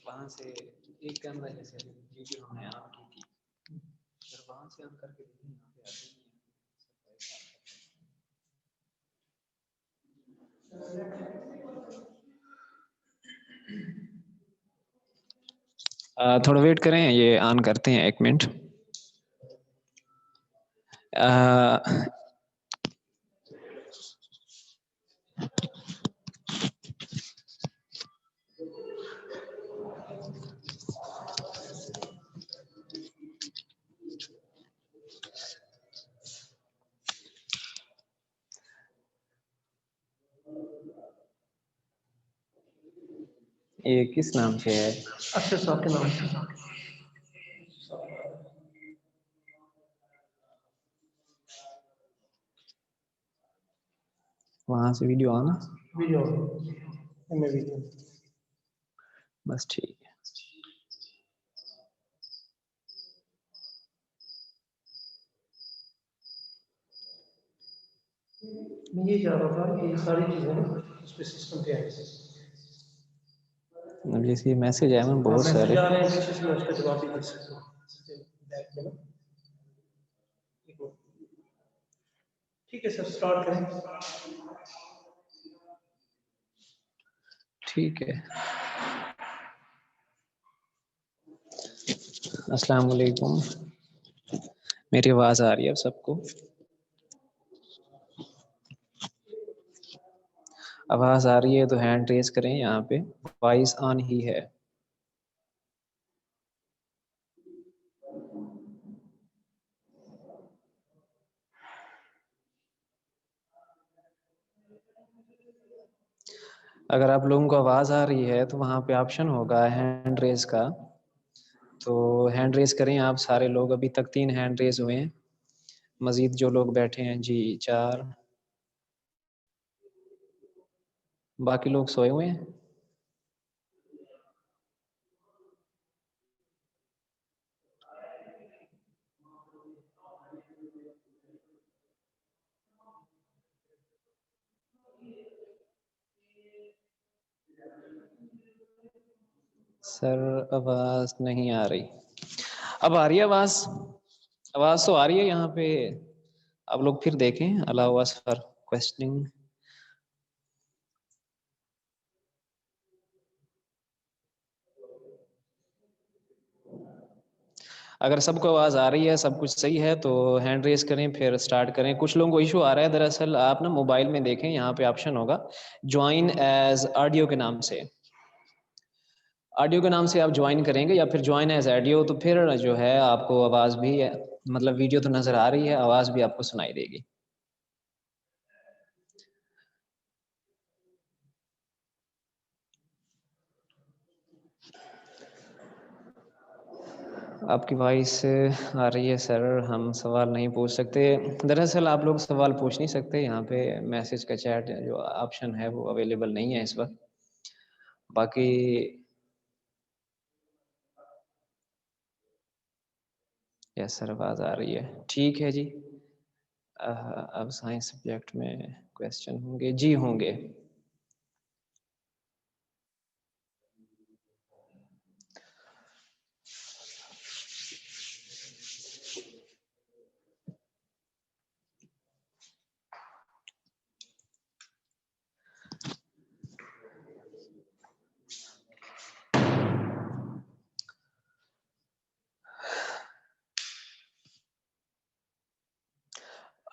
वहां से एक कैमरा जैसे वीडियो हमने ऑन की थी, फिर वहां से ऑन करके देखें यहाँ पे आते नहीं है। थोड़ा वेट करें, ये ऑन करते हैं 1 मिनट। ये किस नाम से है? अक्षर साहब के नाम से। वहां से वीडियो आना, वीडियो बस ठीक है। मैं ये चाह रहा था कि ये सारी चीजें उस पे सिस्टम पे आए। अब जैसे मैसेज आए हैं बहुत सारे, मैसेज आ रहे हैं, पीछे से मैं उसका जवाब भी दे सकता हूँ। ठीक है सर, स्टार्ट करें। ठीक है। अस्सलाम वालेकुम, मेरी आवाज आ रही है सबको? आवाज आ रही है तो हैंड रेज करें, यहाँ पे वॉइस ऑन ही है। अगर आप लोगों को आवाज आ रही है तो वहां पे ऑप्शन होगा हैंड रेज का, तो हैंड रेज करें आप सारे लोग। अभी तक 3 हैंड रेज हुए हैं, मजीद जो लोग बैठे हैं जी 4, बाकी लोग सोए हुए हैं। सर आवाज नहीं आ रही, अब आ रही है आवाज? आवाज तो आ रही है यहाँ पे। आप लोग फिर देखें, अलाउ अस फॉर क्वेश्चनिंग। अगर सबको आवाज आ रही है, सब कुछ सही है, तो हैंड रेस करें, फिर स्टार्ट करें। कुछ लोगों को इशू आ रहा है, दरअसल आप ना मोबाइल में देखें, यहाँ पे ऑप्शन होगा ज्वाइन एज ऑडियो के नाम से। ऑडियो के नाम से आप ज्वाइन करेंगे या फिर ज्वाइन एज ऑडियो, तो फिर जो है आपको आवाज भी मतलब वीडियो तो नजर आ रही है, आवाज भी आपको सुनाई देगी। आपकी वॉइस आ रही है सर, हम सवाल नहीं पूछ सकते। दरअसल आप लोग सवाल पूछ नहीं सकते, यहाँ पे मैसेज का चैट जो ऑप्शन है वो अवेलेबल नहीं है इस वक्त। बाकी यस सर, आवाज आ रही है, ठीक है जी। अब साइंस सब्जेक्ट में क्वेश्चन होंगे जी? होंगे।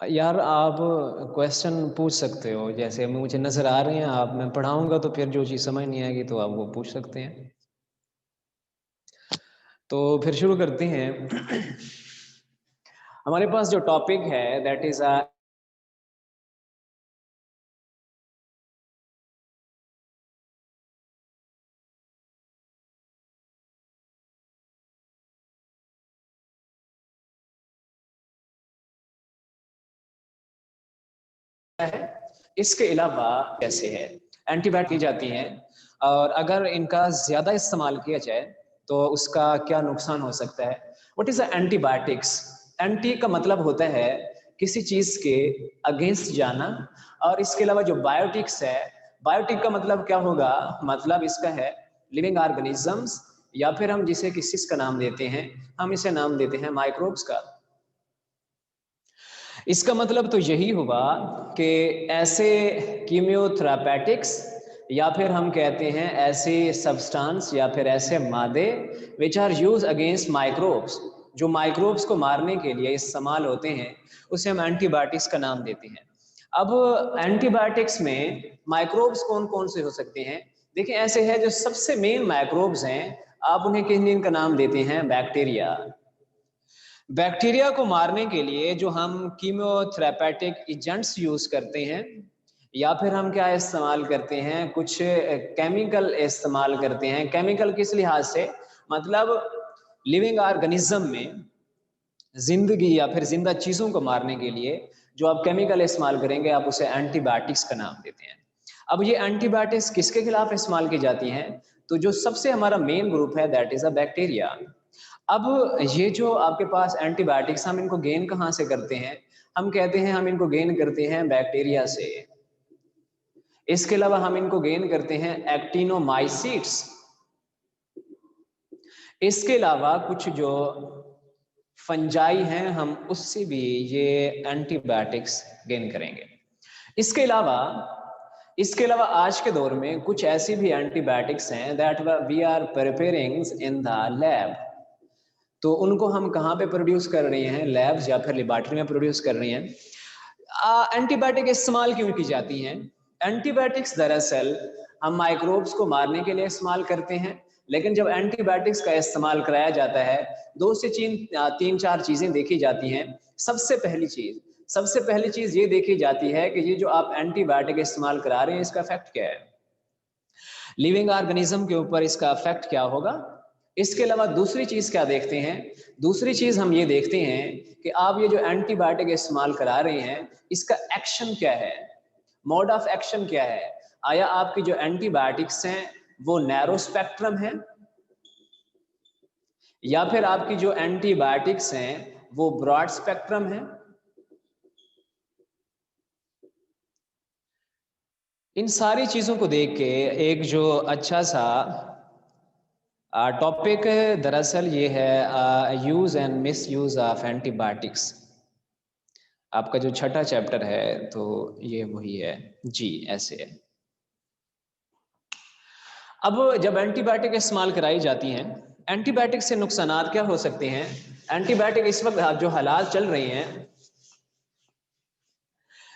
यार आप क्वेश्चन पूछ सकते हो, जैसे मुझे नजर आ रहे हैं आप, मैं पढ़ाऊंगा तो फिर जो चीज़ समझ नहीं आएगी तो आप वो पूछ सकते हैं। तो फिर शुरू करते हैं। हमारे पास जो टॉपिक है दैट इज इसके अलावा कैसे है एंटीबायोटिक की जाती हैं और अगर इनका ज्यादा इस्तेमाल किया जाए तो उसका क्या नुकसान हो सकता है। What is the antibiotics? Anti का मतलब होता है किसी चीज के अगेंस्ट जाना, और इसके अलावा जो बायोटिक्स है, बायोटिक का मतलब क्या होगा, मतलब इसका है लिविंग ऑर्गेनिजम्स, या फिर हम जिसे किसी का नाम देते हैं, हम इसे नाम देते हैं माइक्रोब्स का। इसका मतलब तो यही हुआ कि ऐसे कीमियोथेरापेटिक्स या फिर हम कहते हैं ऐसे सब्सटेंस या फिर ऐसे मादे which are use against microbes, जो माइक्रोब्स को मारने के लिए इस्तेमाल होते हैं, उसे हम एंटीबायोटिक्स का नाम देते हैं। अब एंटीबायोटिक्स में माइक्रोब्स कौन कौन से हो सकते हैं? देखिए ऐसे हैं जो सबसे मेन माइक्रोब्स हैं, आप उन्हें किन किन का नाम देते हैं? बैक्टीरिया। बैक्टीरिया को मारने के लिए जो हम कीमोथेरापेटिक एजेंट्स यूज करते हैं, या फिर हम क्या इस्तेमाल करते हैं, कुछ केमिकल इस्तेमाल करते हैं। केमिकल किस लिहाज से? मतलब लिविंग ऑर्गेनिज्म में जिंदगी या फिर जिंदा चीजों को मारने के लिए जो आप केमिकल इस्तेमाल करेंगे, आप उसे एंटीबायोटिक्स का नाम देते हैं। अब ये एंटीबायोटिक्स किसके खिलाफ इस्तेमाल की जाती हैं? तो जो सबसे हमारा मेन ग्रुप है दैट इज अ बैक्टीरिया। अब ये जो आपके पास एंटीबायोटिक्स, हम इनको गेन कहाँ से करते हैं? हम कहते हैं हम इनको गेन करते हैं बैक्टीरिया से। इसके अलावा हम इनको गेन करते हैं एक्टिनोमाइसीट्स। इसके अलावा कुछ जो फंजाई हैं, हम उससे भी ये एंटीबायोटिक्स गेन करेंगे। इसके अलावा आज के दौर में कुछ ऐसी भी एंटीबायोटिक्स हैं that we are preparing in the lab. तो उनको हम कहाँ पे प्रोड्यूस कर रहे हैं? लैब्स या फिर लेबोरेटरी में प्रोड्यूस कर रहे हैं। एंटीबायोटिक इस्तेमाल क्यों की जाती हैं? एंटीबायोटिक्स दरअसल हम माइक्रोब्स को मारने के लिए इस्तेमाल करते हैं, लेकिन जब एंटीबायोटिक्स का इस्तेमाल कराया जाता है, दो से तीन चार चीजें देखी जाती हैं। सबसे पहली चीज ये देखी जाती है कि ये जो आप एंटीबायोटिक इस्तेमाल करा रहे हैं, इसका इफेक्ट क्या है, लिविंग ऑर्गेनिज्म के ऊपर इसका इफेक्ट क्या होगा। इसके अलावा दूसरी चीज क्या देखते हैं? दूसरी चीज हम ये देखते हैं कि आप ये जो एंटीबायोटिक इस्तेमाल करा रहे हैं, इसका एक्शन क्या है, मोड ऑफ एक्शन क्या है। आया आपकी जो एंटीबायोटिक्स हैं वो नैरो स्पेक्ट्रम है, या फिर आपकी जो एंटीबायोटिक्स हैं वो ब्रॉड स्पेक्ट्रम है। इन सारी चीजों को देख के एक जो अच्छा सा टॉपिक दरअसल ये है use and miss use of antibiotics. आपका जो छठा चैप्टर है तो ये वही है जी, ऐसे है। अब जब एंटीबायोटिक इस्तेमाल कराई जाती हैं, एंटीबायोटिक से नुकसानात क्या हो सकते हैं? एंटीबायोटिक इस वक्त जो हालात चल रहे हैं,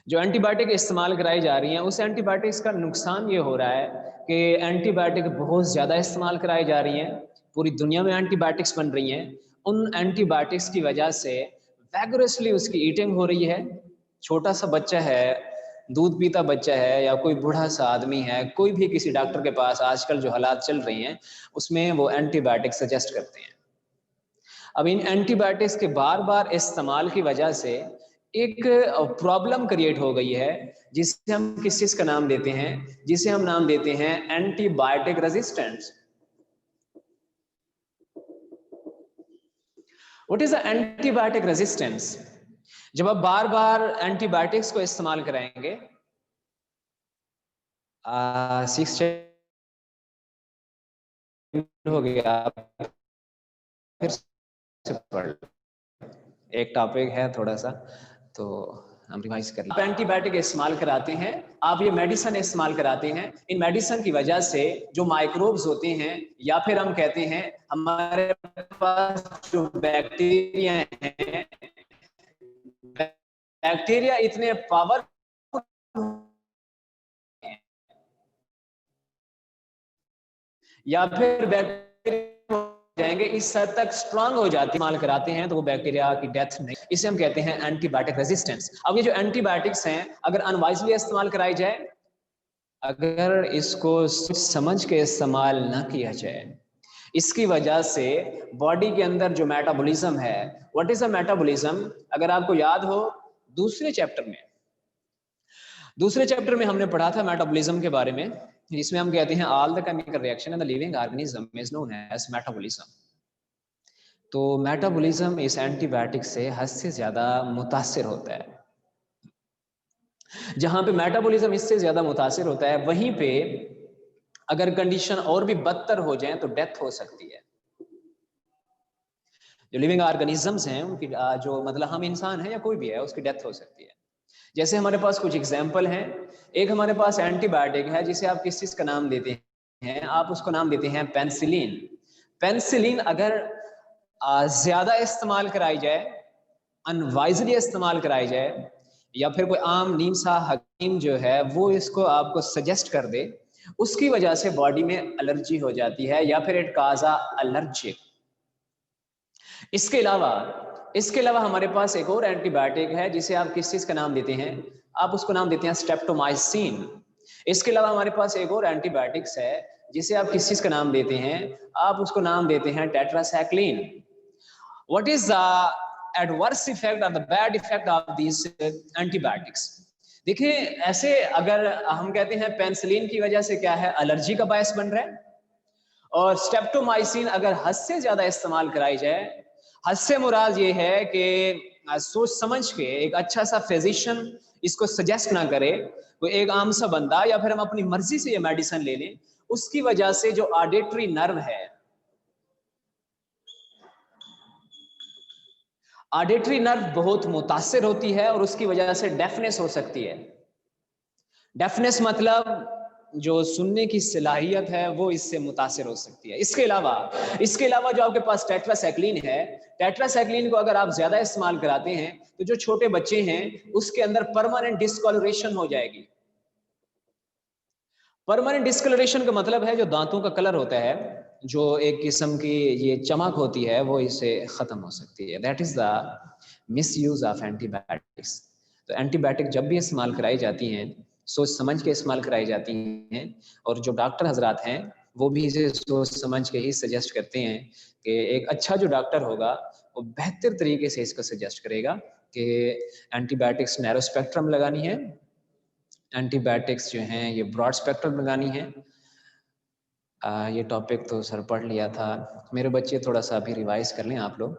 जो एंटीबायोटिक इस्तेमाल कराई जा रही हैं, उस एंटीबायोटिक्स का नुकसान ये हो रहा है कि एंटीबायोटिक बहुत ज़्यादा इस्तेमाल कराई जा रही हैं। पूरी दुनिया में एंटीबायोटिक्स बन रही हैं। उन एंटीबायोटिक्स की वजह से वैगोरसली उसकी ईटिंग हो रही है। छोटा सा बच्चा है, दूध पीता बच्चा है, या कोई बूढ़ा सा आदमी है, कोई भी किसी डॉक्टर के पास आजकल जो हालात चल रही हैं उसमें वो एंटीबायोटिक सजेस्ट करते हैं। अब इन एंटीबायोटिक्स के बार बार इस्तेमाल की वजह से एक प्रॉब्लम क्रिएट हो गई है, जिसे हम किस चीज का नाम देते हैं? जिसे हम नाम देते हैं antibiotic resistance. What is the antibiotic resistance? जब आप बार बार एंटीबायोटिक्स को इस्तेमाल कराएंगे, 6 हो गया, फिर से पढ़, एक टॉपिक है थोड़ा सा, तो हम रिवाइज कर लें। आप एंटीबायोटिक इस्तेमाल कराते हैं, आप ये मेडिसिन इस्तेमाल कराते हैं। इन मेडिसिन की वजह से जो माइक्रोब्स होते हैं, या फिर हम कहते हैं हमारे पास जो बैक्टीरिया हैं, बैक्टीरिया इतने पावरफुल या फिर बैक्टीरिया जाएंगे इस हद तक स्ट्रांग हो जाती है, इस्तेमाल कराते हैं तो वो बैक्टीरिया की डेथ नहीं। इसे हम कहते हैं एंटीबायोटिक रेजिस्टेंस। अब ये जो एंटीबायोटिक्स हैं, अगर अनवाइजली इस्तेमाल कराई जाए, अगर इसको समझ के इस्तेमाल ना किया जाए, इसकी वजह से बॉडी के अंदर जो मेटाबॉलिज्म है, व्हाट इज अ मेटाबॉलिज्म? अगर आपको याद हो दूसरे चैप्टर में दूसरे चैप्टर में हमने पढ़ा था मेटाबॉलिज्म के बारे में, जिसमें हम कहते हैं all the chemical reaction in the living organism is known as metabolism. तो मेटाबॉलिज्म इस एंटीबायोटिक से हद से ज्यादा मुतासिर होता है। जहां पे मेटाबॉलिज्म इससे ज्यादा मुतासिर होता है, वहीं पे अगर कंडीशन और भी बदतर हो जाए तो डेथ हो सकती है। जो लिविंग ऑर्गेनिजम्स हैं उनकी जो मतलब हम इंसान हैं या कोई भी है, उसकी डेथ हो सकती है। जैसे हमारे पास कुछ एग्जाम्पल हैं। एक हमारे पास एंटीबायोटिक है जिसे आप किस चीज का नाम देते हैं, आप उसको नाम देते हैं पेंसिलिन। पेंसिलिन अगर ज्यादा इस्तेमाल कराई जाए, अनवाइजली इस्तेमाल कराई जाए, या फिर कोई आम नीम सा हकीम जो है वो इसको आपको सजेस्ट कर दे, उसकी वजह से बॉडी में एलर्जी हो जाती है या फिर इट काजा एलर्जिक। इसके अलावा हमारे पास एक और एंटीबायोटिक है जिसे आप किस चीज का नाम देते हैं, आप उसको नाम देते हैं स्ट्रेप्टोमाइसिन। इसके अलावा हमारे पास एक और एंटीबायोटिक्स है जिसे आप किस चीज का नाम देते हैं, आप उसको नाम देते हैं tetracycline. What is the adverse effect और the bad effect of this antibiotics? देखिए, ऐसे अगर हम कहते हैं पेनिसिलिन की वजह से क्या है, एलर्जी का बायस बन रहा है, और स्ट्रेप्टोमाइसिन अगर हद से ज्यादा इस्तेमाल कराई जाए, हद से मुराद ये है कि सोच समझ के एक अच्छा सा फिजिशियन इसको सजेस्ट ना करे, कोई एक आम सा बंदा, या फिर हम अपनी मर्जी से ये मेडिसिन ले लें, उसकी वजह से जो ऑडिटरी नर्व है, ऑडिटरी नर्व बहुत मुतासिर होती है और उसकी वजह से डेफनेस हो सकती है। डेफनेस मतलब जो सुनने की सलाहियत है वो इससे मुतासिर हो सकती है। इसके अलावा जो आपके पास टेट्रासाइक्लिन है, टेट्रासाइक्लिन को अगर आप ज्यादा इस्तेमाल कराते हैं तो जो छोटे बच्चे हैं उसके अंदर परमानेंट डिस्कलरेशन हो जाएगी। परमानेंट डिस्कलरेशन का मतलब है जो दांतों का कलर होता है, जो एक किस्म की ये चमक होती है, वो इससे खत्म हो सकती है। That is the miss use of antibiotics. तो एंटीबायोटिक जब भी इस्तेमाल कराई जाती हैं, सोच समझ के इस्तेमाल कराई जाती हैं, और जो डॉक्टर हजरात हैं वो भी इसे सोच समझ के ही सजेस्ट करते हैं कि एक अच्छा जो डॉक्टर होगा वो बेहतर तरीके से इसको सजेस्ट करेगा कि एंटीबायोटिक्स नैरो स्पेक्ट्रम लगानी है, एंटीबायोटिक्स जो हैं ये ब्रॉड स्पेक्ट्रम लगानी है। ये टॉपिक तो सर पढ़ लिया था, मेरे बच्चे थोड़ा सा अभी रिवाइज कर लें आप लोग,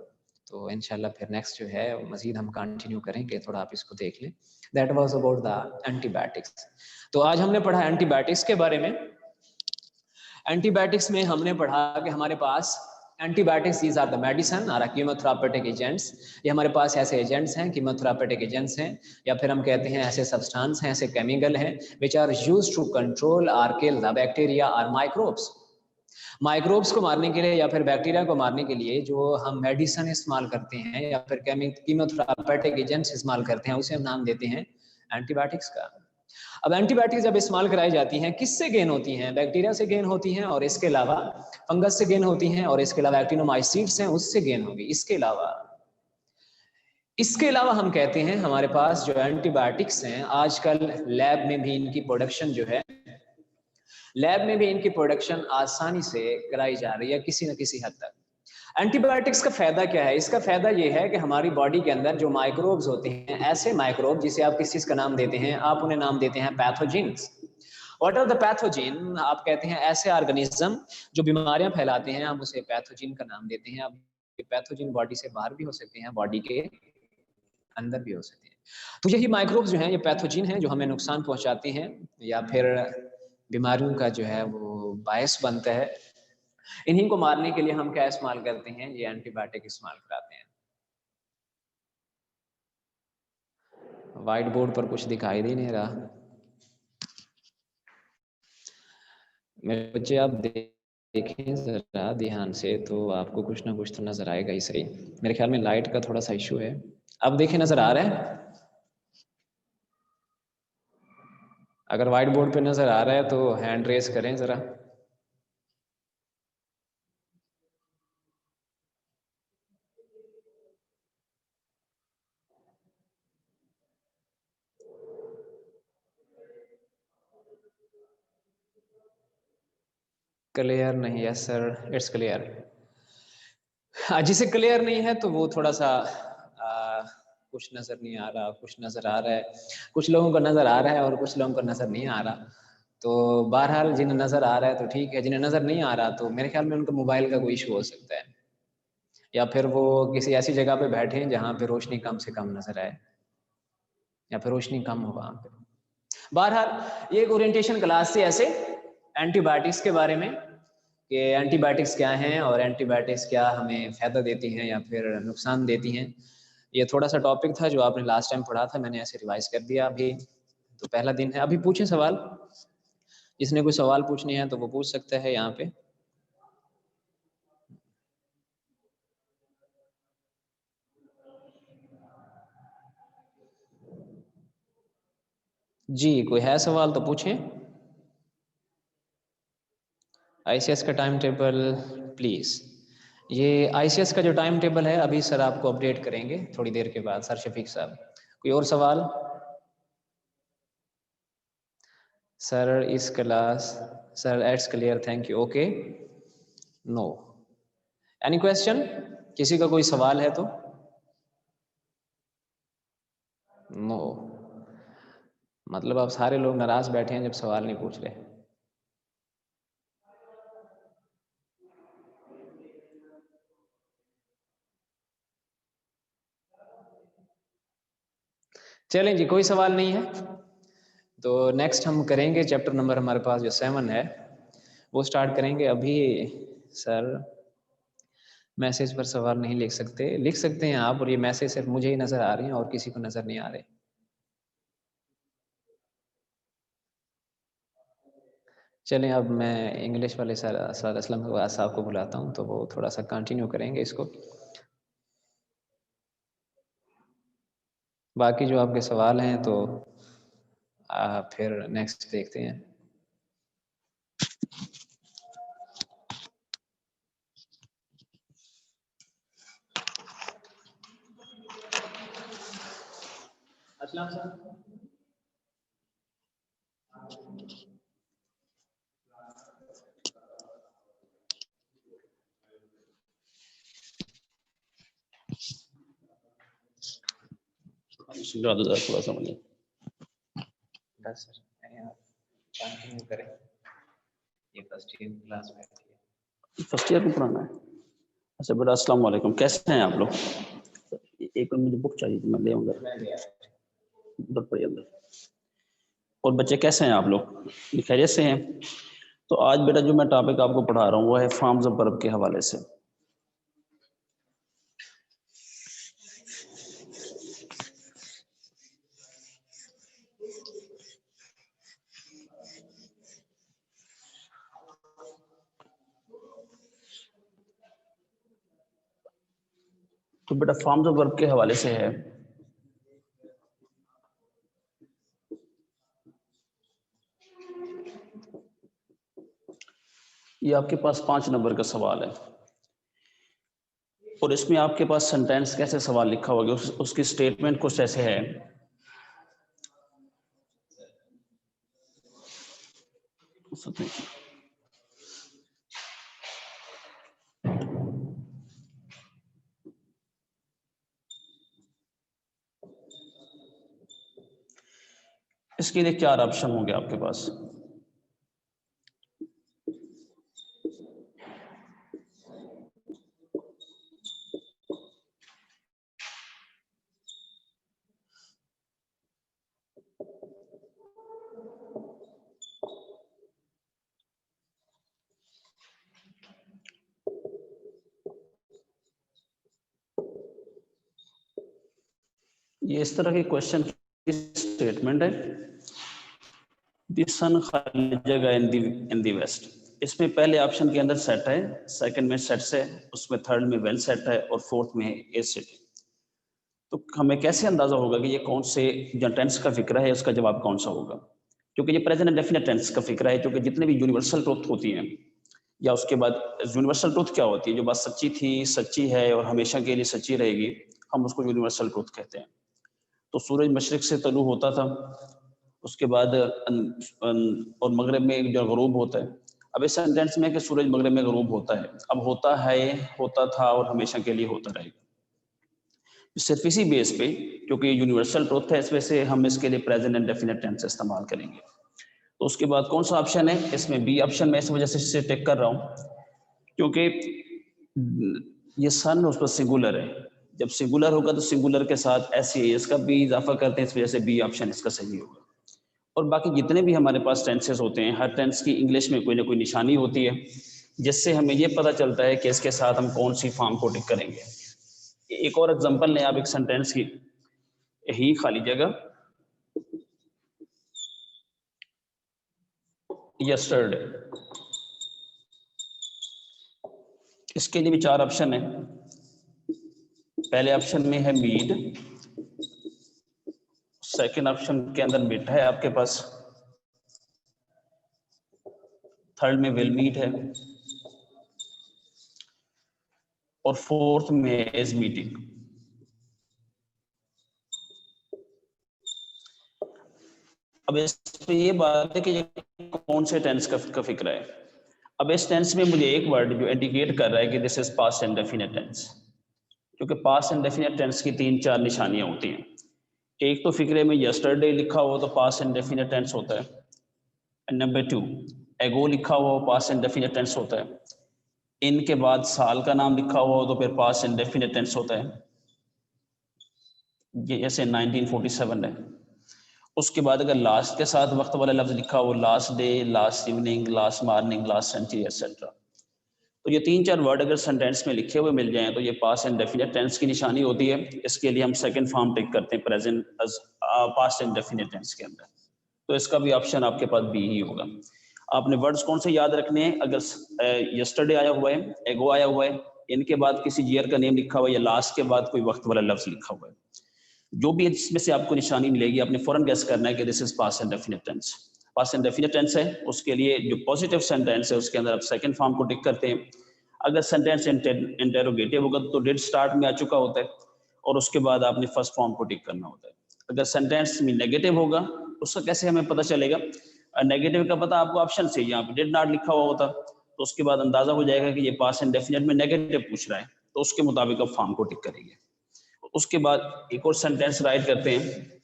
तो इंशाल्लाह फिर नेक्स्ट जो है मजीद हम कंटिन्यू करेंगे, थोड़ा आप इसको देख लें। That was about the antibiotics. तो आज हमने पढ़ा एंटीबायोटिक्स के बारे में। एंटीबायोटिक्स में हमने पढ़ा कि हमारे पास antibiotics these are the medicine और कीमोथेरापेटिक एजेंट्स। ये हमारे पास ऐसे एजेंट्स हैं, कीमोथेरापेटिक एजेंट्स हैं, या फिर हम कहते हैं ऐसे सब्सटेंस हैं, ऐसे केमिकल हैं which are used to control और किल द बैक्टीरिया और माइक्रोब्स। माइक्रोब्स को मारने के लिए या फिर बैक्टीरिया को मारने के लिए जो हम मेडिसिन इस्तेमाल करते हैं या फिर कीमोथेरापेटिक एजेंट्स इस्तेमाल करते हैं, उसे हम नाम देते हैं एंटीबायोटिक्स का। अब एंटीबायोटिक्स जब इस्तेमाल कराई जाती हैं, किससे गेन होती हैं? बैक्टीरिया से गेन होती हैं, और इसके अलावा फंगस से गेन होती हैं, और इसके अलावा एक्टिनोमाइसीट्स हैं उससे गेन होगी। इसके अलावा हम कहते हैं हमारे पास जो एंटीबायोटिक्स हैं, आजकल लैब में भी इनकी प्रोडक्शन जो है, लैब में भी इनकी प्रोडक्शन आसानी से कराई जा रही है किसी न किसी हद तक। एंटीबायोटिक्स का फायदा क्या है? इसका फायदा ये है कि हमारी बॉडी के अंदर जो माइक्रोब्स होते हैं, ऐसे माइक्रोब जिसे आप किस चीज का नाम देते हैं, आप उन्हें नाम देते हैं pathogens. What are the pathogen? आप कहते हैं ऐसे ऑर्गेनिज्म जो बीमारियां फैलाते हैं, हम उसे पैथोजेन का नाम देते हैं। अब पैथोजेन बॉडी से बाहर भी हो सकते हैं, बॉडी के अंदर भी हो सकते हैं। तो यही माइक्रोब्स जो हैं, ये पैथोजेन हैं जो हमें नुकसान पहुंचाते हैं या फिर बीमारियों का जो है वो बायस बनता है। इन्हीं को मारने के लिए हम क्या इस्तेमाल करते हैं? ये एंटीबायोटिक इस्तेमाल कराते हैं। व्हाइट बोर्ड पर कुछ दिखाई दे नहीं रहा। मेरे बच्चे आप देखें जरा ध्यान से, तो आपको कुछ ना कुछ तो नजर आएगा ही सही। मेरे ख्याल में लाइट का थोड़ा सा इशू है। अब देखें, नजर आ रहा है? अगर व्हाइट बोर्ड पे नजर आ रहा है तो हैंड रेस करें जरा। क्लियर नहीं है सर? It's clear. जिसे क्लियर नहीं है तो वो थोड़ा सा कुछ नजर नहीं आ रहा, कुछ नजर आ रहा है, कुछ लोगों को नजर आ रहा है और कुछ लोगों को नजर नहीं आ रहा। तो बहरहाल जिन्हें नजर आ रहा है तो ठीक है, जिन्हें नजर नहीं आ रहा तो मेरे ख्याल में उनका मोबाइल का कोई इशू हो सकता है, या फिर वो किसी ऐसी जगह पे बैठे हैं जहाँ पे रोशनी कम से कम नजर आए, या फिर रोशनी कम हो वहाँ पे। बहरहाल ये एक ओरिएंटेशन क्लास थी ऐसे एंटीबायोटिक्स के बारे में, कि एंटीबायोटिक्स क्या हैं और एंटीबायोटिक्स क्या हमें फ़ायदा देती हैं या फिर नुकसान देती हैं। ये थोड़ा सा टॉपिक था जो आपने लास्ट टाइम पढ़ा था, मैंने ऐसे रिवाइज कर दिया अभी। तो पहला दिन है, अभी पूछें सवाल, जिसने कोई सवाल पूछने हैं तो वो पूछ सकता है यहाँ पे। जी कोई है सवाल तो पूछें। आईसीएस का टाइम टेबल प्लीज़, ये आईसीएस का जो टाइम टेबल है अभी सर आपको अपडेट करेंगे थोड़ी देर के बाद, सर शफीक साहब। कोई और सवाल? सर इस class, sir it's clear thank you, okay, no any question, किसी का कोई सवाल है तो? नो, मतलब आप सारे लोग नाराज बैठे हैं जब सवाल नहीं पूछ रहे। चलें जी, कोई सवाल नहीं है तो नेक्स्ट हम करेंगे चैप्टर नंबर हमारे पास जो 7 है वो स्टार्ट करेंगे अभी। सर मैसेज पर सवाल नहीं लिख सकते, लिख सकते हैं आप, और ये मैसेज सिर्फ मुझे ही नज़र आ रहे हैं और किसी को नज़र नहीं आ रहे। चलें अब मैं इंग्लिश वाले सर असलम साहब को बुलाता हूँ तो वो थोड़ा सा कंटिन्यू करेंगे इसको। बाकी जो आपके सवाल हैं तो फिर नेक्स्ट देखते हैं। अस्सलाम सर। थोड़ा सा मुझे बस सर कंटिन्यू करें, ये फर्स्ट ईयर क्लास में फर्स्ट ईयर में पढ़ाना है। अच्छा बेटा अस्सलाम वालेकुम, कैसे हैं आप लोग? एक मिनट मुझे बुक चाहिए थी, मैं ले आऊँगा उधर पड़ी अंदर। और बच्चे कैसे हैं आप लोग? खैरियत से हैं? तो आज बेटा जो मैं टॉपिक आपको पढ़ा रहा हूँ वो है फॉर्म्स ऑफ वर्ब के हवाले से। तो बेटा फॉर्म्स ऑफ वर्ब के हवाले से है, ये आपके पास 5 नंबर का सवाल है और इसमें आपके पास सेंटेंस कैसे सवाल लिखा होगा, उसकी स्टेटमेंट कुछ ऐसे है। इसके लिए 4 ऑप्शन होंगे आपके पास। ये इस तरह के क्वेश्चन की स्टेटमेंट है। द सन खाली जगह इन दी वेस्ट। इसमें पहले ऑप्शन के अंदर सेट है, सेकंड में सेट्स है, उसमें थर्ड में वेल सेट है और फोर्थ में इज सेट। तो हमें कैसे अंदाजा होगा कि ये कौन से जो टेंस का फिक्र है उसका जवाब कौन सा होगा? क्योंकि ये प्रेजेंट डेफिनेट टेंस का फिक्र है, क्योंकि जितने भी यूनिवर्सल ट्रुथ होती हैं या उसके बाद यूनिवर्सल ट्रुथ क्या होती है, जो बात सच्ची थी, सच्ची है और हमेशा के लिए सच्ची रहेगी, हम उसको यूनिवर्सल ट्रुथ कहते हैं। तो सूरज मशरिक से तलू होता था, उसके बाद और मगरब में जो गरूब होता है। अब इस सेंटेंस में कि सूरज मगरब में गरूब होता है, अब होता है, होता था और हमेशा के लिए होता रहेगा। सिर्फ इसी बेस पे, क्योंकि यूनिवर्सल ट्रुथ है, इस वजह से हम इसके लिए प्रेजेंट इंडेफिनिट टेंस इस्तेमाल करेंगे। तो उसके बाद कौन सा ऑप्शन है? इसमें बी ऑप्शन मैं इस वजह से इसे टिक कर रहा हूँ क्योंकि ये सन उस पर सिंगुलर है। जब सिंगुलर होगा तो सिंगुलर के साथ एस का भी इजाफा करते हैं, इस वजह से बी ऑप्शन इसका सही होगा। और बाकी जितने भी हमारे पास टेंसेस होते हैं, हर टेंस की इंग्लिश में कोई ना कोई निशानी होती है जिससे हमें ये पता चलता है कि इसके साथ हम कौन सी फॉर्म को टिक करेंगे। एक और एग्जांपल लें आप एक सेंटेंस की, ही खाली जगह यस्टरडे, इसके लिए भी 4 ऑप्शन है। पहले ऑप्शन में है मीट, सेकंड ऑप्शन के अंदर मीट है आपके पास, थर्ड में विल मीट है और फोर्थ में इज मीटिंग। अब इस पे ये बात है कि ये कौन से टेंस का फिक्र है। अब इस टेंस में मुझे एक वर्ड जो इंडिकेट कर रहा है कि this is past indefinite tense, क्योंकि पास्ट इंडेफिनिट टेंस की 3-4 निशानियां होती हैं। एक तो फिक्रे में यस्टरडे लिखा हो तो पास्ट इंडेफिनिट टेंस होता है, एंड नंबर 2 एगो लिखा हुआ हो पास्ट इंडेफिनिट टेंस होता है, इन के बाद साल का नाम लिखा हुआ हो तो फिर पास्ट इंडेफिनिट टेंस होता है, ये ऐसे 1947 है। उसके बाद अगर लास्ट के साथ वक्त वाला लफ्ज लिखा हो, last day, last evening, last morning, last century etcetera, तो ये 3-4 वर्ड अगर सेंटेंस में लिखे हुए मिल जाएं तो ये पास्ट इंडेफिनिट टेंस की निशानी होती है। इसके लिए हम सेकंड फॉर्म टिक करते हैं प्रेजेंट पास्ट इंडेफिनिट टेंस के अंदर। तो इसका भी ऑप्शन आपके पास बी ही होगा। आपने वर्ड्स कौन से याद रखने हैं? अगर यस्टरडे आया हुआ है, एगो आया हुआ है, इनके बाद किसी ईयर का नेम लिखा हुआ है या लास्ट के बाद कोई वक्त वाला लफ्ज लिखा हुआ है, जो भी इसमें से आपको निशानी मिलेगी आपने फौरन गेस करना है कि this is past indefinite tense. Past indefinite tense है, उसके लिए जो पॉजिटिव सेंटेंस है उसके अंदर आप सेकंड फॉर्म को टिक करते हैं। अगर सेंटेंस इंटेरोगेटिव होगा तो डिड स्टार्ट में आ चुका होता है और उसके बाद आपने फर्स्ट फॉर्म को टिक करना होता है। अगर सेंटेंस में नेगेटिव होगा उसका कैसे हमें पता चलेगा? नेगेटिव का पता आपको ऑप्शन से, यहाँ पे डिड नॉट लिखा हुआ होता तो उसके बाद अंदाजा हो जाएगा कि ये पास्ट इंडेफिनिट में नेगेटिव पूछ रहा है, तो उसके मुताबिक आप फॉर्म को टिक करेंगे। उसके बाद एक और सेंटेंस राइट करते हैं,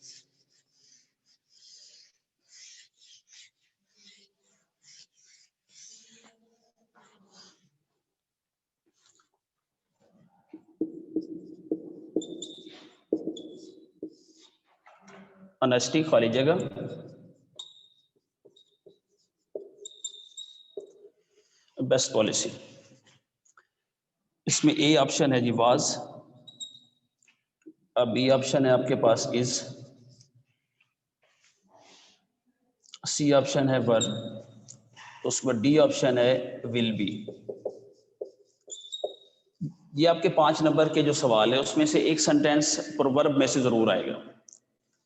ऑनेस्टी खाली जगह बेस्ट पॉलिसी। इसमें ए ऑप्शन है जी वाज, अब बी ऑप्शन है आपके पास इज, सी ऑप्शन है वर, तो उसमें डी ऑप्शन है विल बी। ये आपके 5 नंबर के जो सवाल है उसमें से एक सेंटेंस प्रोवर्ब में से जरूर आएगा,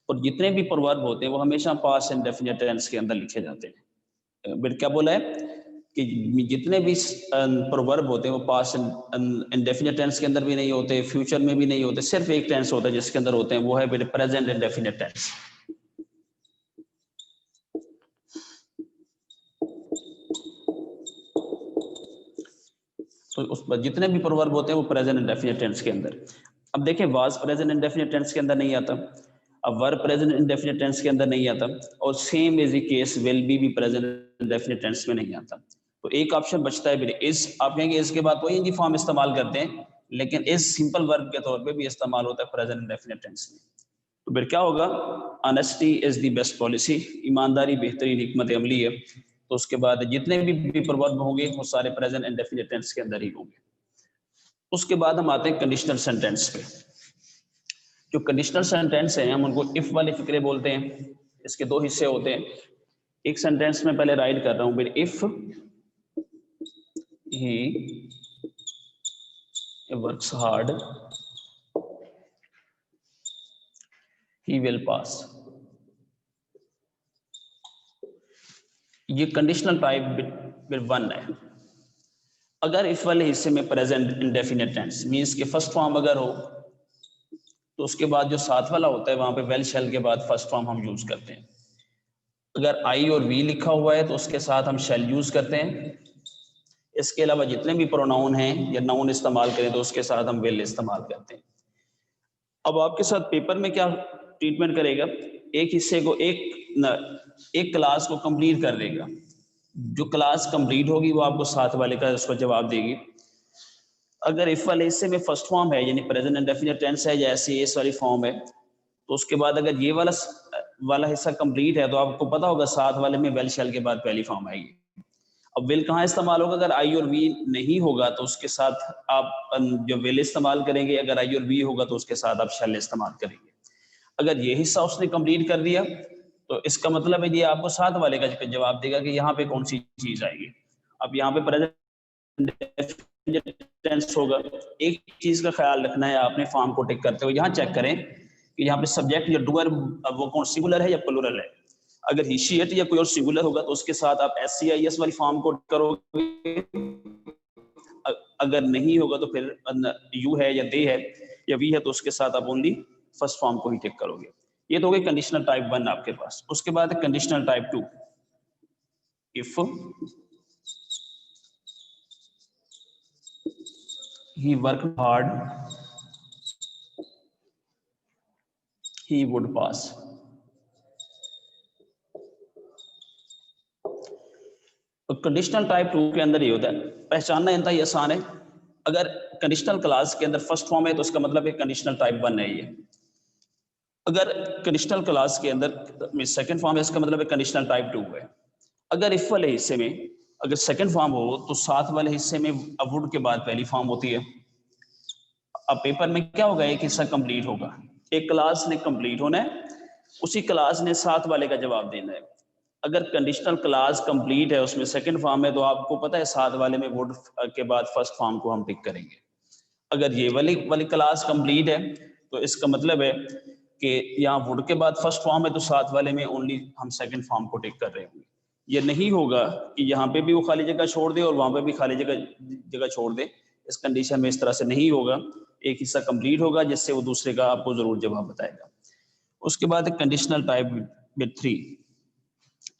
और जितने भी प्रोवर्ब होते हैं वो हमेशा पास्ट इंडेफिनिट टेंस के अंदर लिखे जाते हैं। फिर क्या बोला है कि जितने भी प्रोवर्ब होते हैं वो पास्ट इंडेफिनिट टेंस के अंदर भी नहीं होते, फ्यूचर में भी नहीं होते, सिर्फ एक टेंस होता है जिसके अंदर होते हैं, वो है प्रेजेंट इंडेफिनिट टेंस। तो उस जितने भी प्रोवर्ब होते हैं वो प्रेजेंट इंडेफिनिट टेंस के अंदर। अब देखें वाज प्रेजेंट इंडेफिनिट टेंस के अंदर नहीं आता, अब वर प्रेजेंट इंडेफिनिट टेंस के अंदर नहीं आता, और same is the case will be present indefinite tense में नहीं आता। तो एक ऑप्शन बचता है फिर इज। आप कहेंगे इसके बाद कोई इंजी फॉर्म इस्तेमाल करते हैं, लेकिन इज सिंपल वर्ब के तौर पे भी इस्तेमाल होता है प्रेजेंट इंडेफिनिट टेंस में। तो फिर क्या होगा? Honesty is the best policy, ईमानदारी बेहतरीन हिकमत अमली है। तो उसके बाद जितने भी प्रवर्ब होंगे वो सारे प्रेजेंट इंडेफिनिट टेंस के अंदर ही होंगे। उसके बाद हम आते हैं कंडीशनल सेंटेंस पे। जो कंडीशनल सेंटेंस हैं हम उनको इफ वाले फिक्रे बोलते हैं। इसके 2 हिस्से होते हैं। एक सेंटेंस में पहले राइट कर रहा हूं, फिर if he works hard he will pass. ये कंडीशनल टाइप 1 है। अगर इफ वाले हिस्से में प्रेजेंट इंडेफिनिट टेंस मींस के फर्स्ट फॉर्म अगर हो तो उसके बाद जो साथ वाला होता है वहां पे वेल शेल के बाद फर्स्ट फॉर्म हम यूज करते हैं। अगर आई और वी लिखा हुआ है तो उसके साथ हम शेल यूज करते हैं। इसके अलावा जितने भी प्रोनाउन हैं या नाउन इस्तेमाल करें तो उसके साथ हम विल इस्तेमाल करते हैं। अब आपके साथ पेपर में क्या ट्रीटमेंट करेगा, एक हिस्से को एक क्लास को कंप्लीट कर देगा, जो क्लास कंप्लीट होगी वो आपको साथ वाले का उसका जवाब देगी। अगर इफ वाले हिस्से में फर्स्ट फॉर्म है यानी प्रेजेंट इंडेफिनिट टेंस है या एस वाली फॉर्म है, तो उसके बाद अगर ये वाला हिस्सा कंप्लीट है तो आपको पता होगा साथ वाले में वेल शैल के बाद पहली फॉर्म आएगी। अब विल कहाँ इस्तेमाल होगा, अगर आई और वी नहीं होगा तो उसके साथ आप जो विल इस्तेमाल करेंगे, अगर आई और वी होगा तो उसके साथ आप शैल इस्तेमाल करेंगे। अगर ये हिस्सा उसने कंप्लीट कर दिया तो इसका मतलब है ये आपको साथ वाले का जवाब देगा कि यहाँ पे कौन सी चीज आएगी। अब यहाँ पे प्रेजेंट टेंस होगा। एक चीज का ख्याल रखना है आपने फॉर्म को टिक करते हुए, यहाँ चेक करें कि यहाँ पे सब्जेक्ट या डूअर वो कौन सिंगुलर है या प्लूरल है। अगर ही शी इट या कोई और सिंगुलर होगा तो उसके साथ आप SCIS वाली फॉर्म को करोगे, अगर नहीं होगा तो फिर यू है या दे है या वी है तो उसके साथ आप ओनली फर्स्ट फॉर्म को ही टिक करोगे। ये तो हो गई कंडीशनल टाइप 1 आपके पास। उसके बाद conditional type 2, if he worked hard he would pass। तो कंडीशनल टाइप 2 के अंदर ये होता है, पहचानना इंतहाई आसान है। अगर कंडीशनल क्लास के अंदर फर्स्ट फॉर्म है तो उसका मतलब है कंडीशनल टाइप 1 है ये। अगर कंडीशनल क्लास के अंदर सेकंड फॉर्म है इसका मतलब है कंडीशनल टाइप 2 है। अगर इफ वाले हिस्से में अगर सेकंड फॉर्म हो तो साथ वाले हिस्से में वुड के बाद पहली फॉर्म होती है। अब पेपर में क्या होगा, एक हिस्सा कंप्लीट होगा, एक क्लास ने कंप्लीट होना है, उसी क्लास ने साथ वाले का जवाब देना है। अगर कंडीशनल क्लास कंप्लीट है उसमें सेकंड फॉर्म है तो आपको पता है साथ वाले में वुड के बाद फर्स्ट फॉर्म को हम टिक करेंगे। अगर ये वाली क्लास कंप्लीट है तो इसका मतलब है कि यहाँ वुड के बाद फर्स्ट फॉर्म है तो साथ वाले में ओनली हम सेकंड फॉर्म को टिक कर रहे होंगे। ये नहीं होगा कि यहाँ पे भी वो खाली जगह छोड़ दे और वहां पे भी खाली जगह छोड़ दे। इस कंडीशन में इस तरह से नहीं होगा, एक हिस्सा कंप्लीट होगा जिससे वो दूसरे का आपको जरूर जवाब बताएगा। उसके बाद conditional type with 3,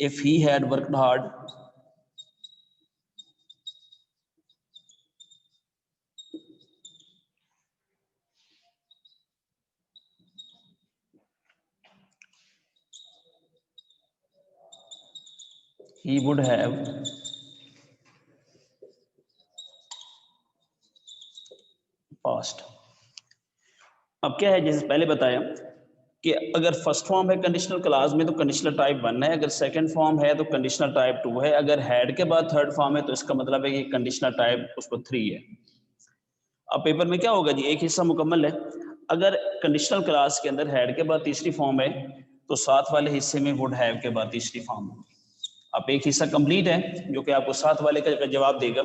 if he had worked hard he would have passed। अब क्या है, जैसे पहले बताया कि अगर फर्स्ट फॉर्म है कंडीशनल क्लास में तो कंडीशनल टाइप 1 है, अगर सेकंड फॉर्म है तो कंडीशनल टाइप 2 है, अगर हैड के बाद थर्ड फॉर्म है तो इसका मतलब है कि कंडीशनल टाइप उसको 3 है। अब पेपर में क्या होगा जी, एक हिस्सा मुकम्मल है। अगर कंडीशनल क्लास के अंदर हैड के बाद तीसरी फॉर्म है तो साथ वाले हिस्से में वुड हैव के बाद तीसरी फॉर्म होगी। अब एक हिस्सा कंप्लीट है जो कि आपको साथ वाले का जवाब देगा।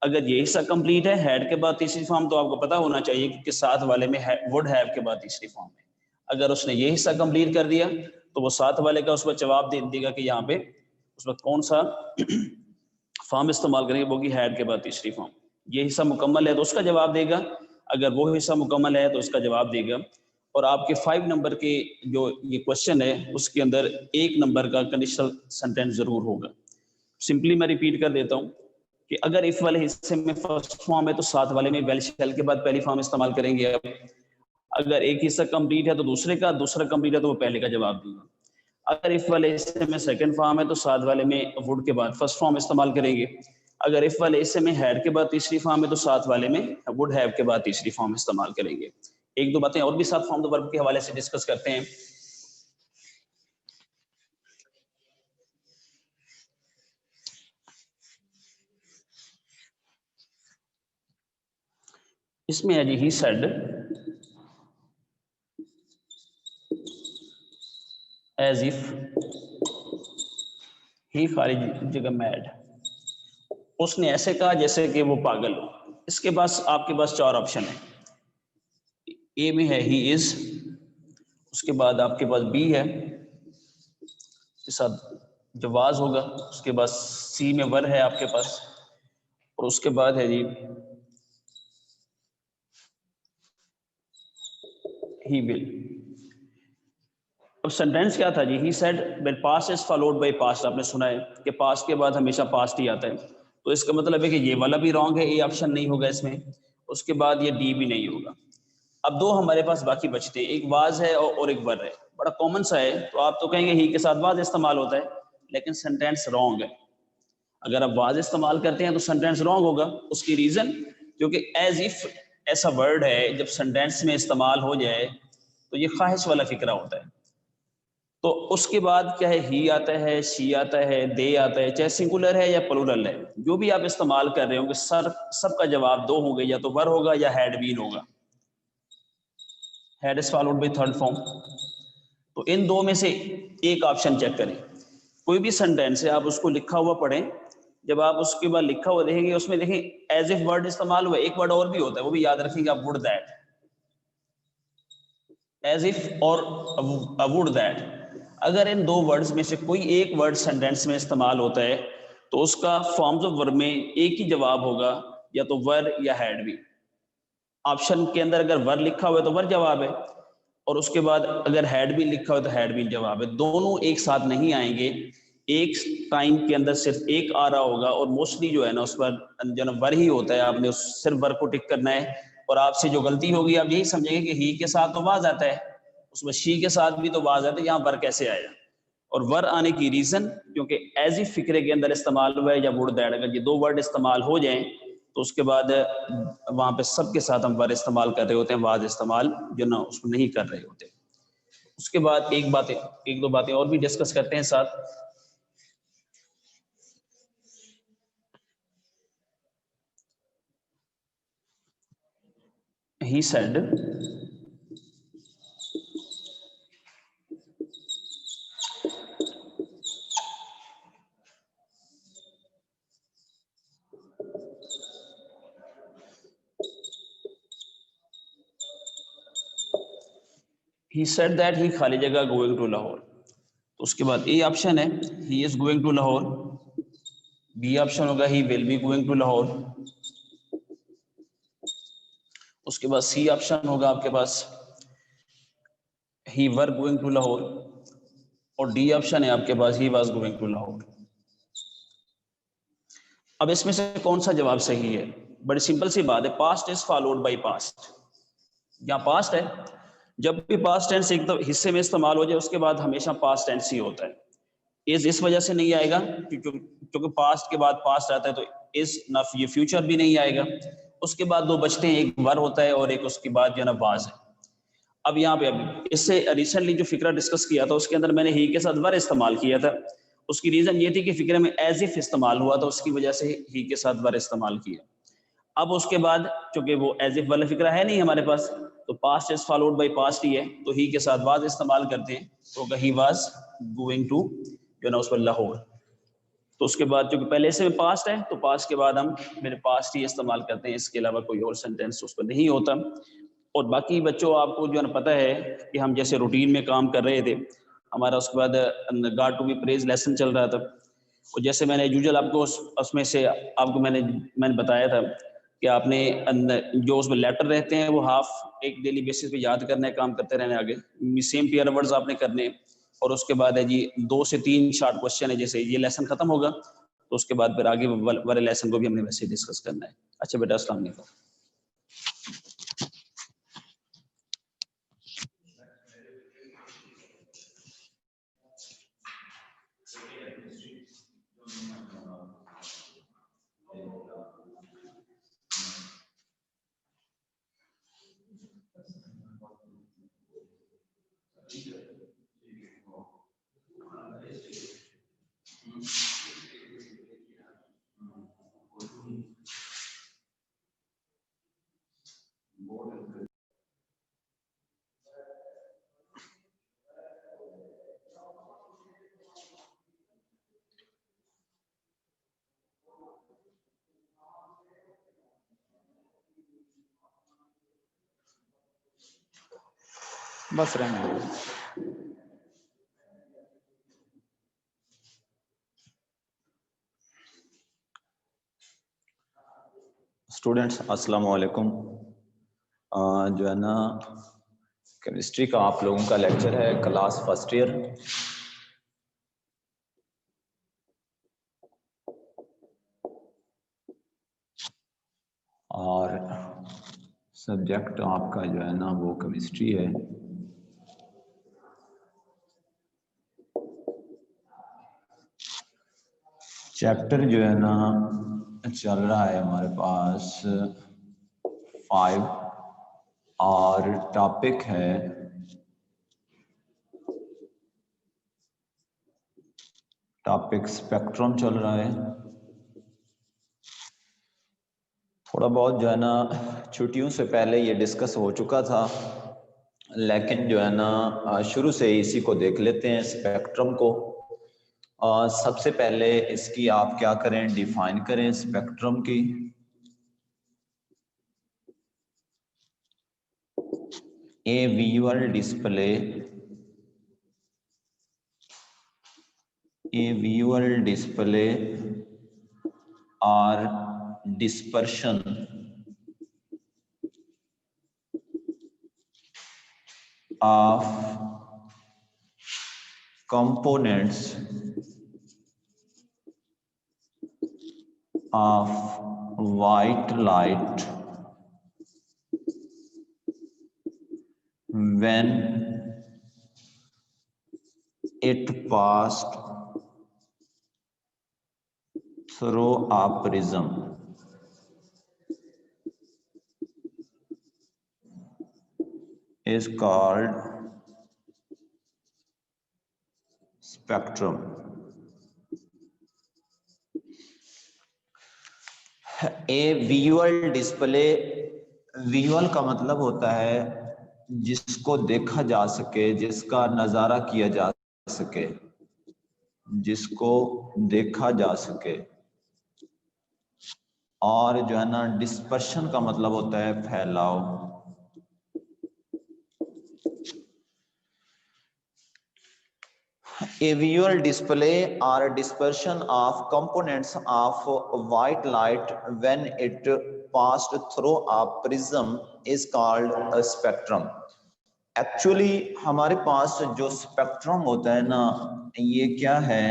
अगर ये हिस्सा कंप्लीट है हैड के बाद तीसरी फॉर्म तो आपको पता होना चाहिए कि साथ वाले में वुड हैव के बाद तीसरी फॉर्म है। अगर उसने ये हिस्सा कंप्लीट कर दिया तो वो साथ वाले का उसमें जवाब दे देगा कि यहाँ पे उसमें कौन सा फॉर्म इस्तेमाल करेंगे, वो की हैड के बाद तीसरी फॉर्म। ये हिस्सा मुकम्मल है तो उसका जवाब देगा, अगर वो हिस्सा मुकम्मल है तो उसका जवाब देगा। और आपके 5 नंबर के जो ये क्वेश्चन है उसके अंदर 1 नंबर का कंडीशनल सेंटेंस जरूर होगा। सिंपली मैं रिपीट कर देता हूँ कि अगर इफ वाले हिस्से में फर्स्ट फॉर्म है तो साथ वाले में वेल शैल के बाद पहली फॉर्म इस्तेमाल करेंगे। अगर एक हिस्सा कंप्लीट है तो दूसरे का, दूसरा कंप्लीट है तो वो पहले का जवाब देगा। अगर इफ वाले हिस्से में सेकंड फॉर्म है तो साथ वाले में वुड के बाद फर्स्ट फॉर्म इस्तेमाल करेंगे। अगर इफ वाले हिस्से में हैड के बाद तीसरी फॉर्म है तो साथ वाले में वुड हैव के बाद तीसरी फॉर्म इस्तेमाल करेंगे। एक दो बातें और भी साथ फॉर्म वर्ब के हवाले से डिस्कस करते हैं। इसमें है जी he said as if he खाली जगह मैड, उसने ऐसे कहा जैसे कि वो पागल हो। इसके पास आपके पास 4 ऑप्शन है। ए में है ही इज, उसके बाद आपके पास बी है के साथ जवाज होगा, उसके बाद सी में वर है आपके पास, और उसके बाद है जी ही विल। अब सेंटेंस क्या था जी, he said when past is followed by past. आपने सुना है कि पास्ट के बाद हमेशा पास्ट ही आता है, तो इसका मतलब है कि ये वाला भी रॉन्ग है, ए ऑप्शन नहीं होगा इसमें। उसके बाद ये डी भी नहीं होगा। अब दो हमारे पास बाकी बचते हैं, एक वाज है और एक वर है, बड़ा कॉमन सा है। तो आप तो कहेंगे ही के साथ वाज इस्तेमाल होता है, लेकिन सेंटेंस रॉन्ग है। अगर आप वाज इस्तेमाल करते हैं तो सेंटेंस रॉन्ग होगा। उसकी रीजन, क्योंकि एज इफ ऐसा वर्ड है जब सेंटेंस में इस्तेमाल हो जाए तो ये ख्वाहिश वाला फिक्रा होता है। तो उसके बाद क्या है, ही आता है, शी आता है, दे आता है, चाहे सिंगुलर है या प्लूरल है, जो भी आप इस्तेमाल कर रहे होंगे सर सबका जवाब दो होंगे, या तो वर होगा या हैड बीन होगा। Had is followed by third form. तो इन दो में से एक ऑप्शन चेक करें। कोई भी सेंटेंस है आप उसको लिखा हुआ पढ़ें, जब आप उसके बाद लिखा हुआ देखेंगे उसमें देखें एज इफ वर्ड इस्तेमाल हुआ, एक वर्ड और भी होता है वो भी याद रखेंगे आप, वुड दैट, एज इफ और वुड दैट। अगर इन दो वर्ड्स में से कोई एक वर्ड सेंटेंस में इस्तेमाल होता है तो उसका फॉर्म्स ऑफ वर्ब में एक ही जवाब होगा, या तो वर या हैड भी। ऑप्शन के अंदर अगर वर लिखा हुआ है तो वर जवाब है, और उसके बाद अगर हैड भी लिखा हो तो हैड भी जवाब है। दोनों एक साथ नहीं आएंगे, एक टाइम के अंदर सिर्फ एक आ रहा होगा, और मोस्टली जो है ना उस पर जो ना वर ही होता है, आपने उस सिर्फ वर को टिक करना है। और आपसे जो गलती होगी आप यही समझेंगे कि ही के साथ तो वाज आता है, उसमें शी के साथ भी तो वाज आता है, यहाँ वर कैसे आया। और वर आने की रीजन क्योंकि एज इफ फिक्रे के अंदर इस्तेमाल हुआ है या वुड दैट, अगर ये दो वर्ड इस्तेमाल हो जाएं तो उसके बाद वहां पे सबके साथ हम वर इस्तेमाल कर रहे होते हैं, वाज इस्तेमाल जो ना उसको नहीं कर रहे होते। उसके बाद एक दो बातें और भी डिस्कस करते हैं साथ। ही सेड दैट ही खाली जगह गोइंग टू लाहौर। तो उसके बाद ए ऑप्शन है he is going to Lahore, B option होगा he will be going to Lahore, उसके बाद सी ऑप्शन होगा आपके पास he were going to Lahore, और डी ऑप्शन है आपके पास he was going to Lahore. अब इसमें से कौन सा जवाब सही है? बड़ी सिंपल सी बात है, past is followed by past. यहाँ पास्ट है, जब भी पास्ट टेंस एक तो हिस्से में इस्तेमाल हो जाए उसके बाद हमेशा पास्ट टेंस ही होता है। इस वजह से नहीं आएगा क्योंकि पास्ट के बाद पास्ट आता है, तो इस ना ये फ्यूचर भी नहीं आएगा। उसके बाद दो बचते हैं, एक वर होता है और एक उसके बाद जो है ना वाज है। अब यहाँ पे अभी इससे रिसेंटली जो फिक्रा डिस्कस किया था उसके अंदर मैंने ही के साथ वर इस्तेमाल किया था। उसकी रीजन ये थी कि फिक्रे में एज इफ इस्तेमाल हुआ था, उसकी वजह से ही के साथ वर इस्तेमाल किया। अब उसके बाद चूंकि वो एज इफ वाला फिक्रा है नहीं हमारे पास, तो past is followed by past ही है, तो ही के साथ वाज इस्तेमाल करते हैं, तो ही वाज गोइंग टू जो ना उस पर लाहौर। तो उसके बाद चूंकि पहले से पास्ट है तो पास्ट के बाद हम मेरे पास्ट ही इस्तेमाल करते हैं, इसके अलावा कोई और सेंटेंस उस पर नहीं होता। और बाकी बच्चों आपको जो है ना पता है कि हम जैसे रूटीन में काम कर रहे थे, हमारा उसके बाद god to be praise lesson चल रहा था, और जैसे मैंने यूजुअल आपको उसमें से आपको मैंने बताया था कि आपने जो उसमें लेटर रहते हैं वो हाफ एक डेली बेसिस पे याद करने काम करते रहने, आगे सेम पेयर वर्ड्स आपने करने, और उसके बाद है जी 2 से 3 शॉर्ट क्वेश्चन है, जैसे ये लेसन खत्म होगा तो उसके बाद फिर आगे वाले लेसन को भी हमने वैसे डिस्कस करना है। अच्छा बेटा, अस्सलाम वालेकुम। बस रहने दो। स्टूडेंट्स अस्सलाम वालेकुम। जो है ना केमिस्ट्री का आप लोगों का लेक्चर है, क्लास फर्स्ट ईयर। और सब्जेक्ट आपका जो है ना वो केमिस्ट्री है। चैप्टर जो है ना चल रहा है हमारे पास 5 और टॉपिक है स्पेक्ट्रम चल रहा है। थोड़ा बहुत जो है ना छुट्टियों से पहले ये डिस्कस हो चुका था, लेकिन जो है ना शुरू से इसी को देख लेते हैं स्पेक्ट्रम को। सबसे पहले इसकी आप क्या करें, डिफाइन करें स्पेक्ट्रम की। ए विजुअल डिस्प्ले और dispersion of components of white light when it passed through a prism is called spectrum. A visual display, visual का मतलब होता है जिसको देखा जा सके, जिसका नजारा किया जा सके, जिसको देखा जा सके। और जो है ना डिस्पर्शन का मतलब होता है फैलाव। A visual display or dispersion of components of white light when it passed through a prism is called a spectrum. Actually हमारे पास जो स्पेक्ट्रम होता है ना, ये क्या है,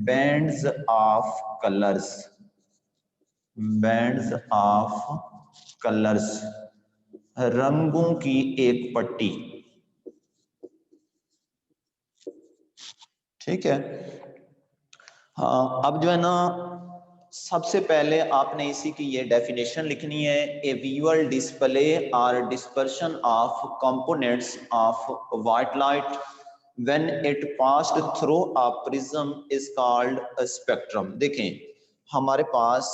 bands of colours, bands of colours, रंगों की एक पट्टी। ठीक है। हाँ, अब जो है ना सबसे पहले आपने इसी की ये डेफिनेशन लिखनी है। ए विजुअल डिस्प्ले और dispersion of components of white light when it passed through a prism is called a spectrum. देखें हमारे पास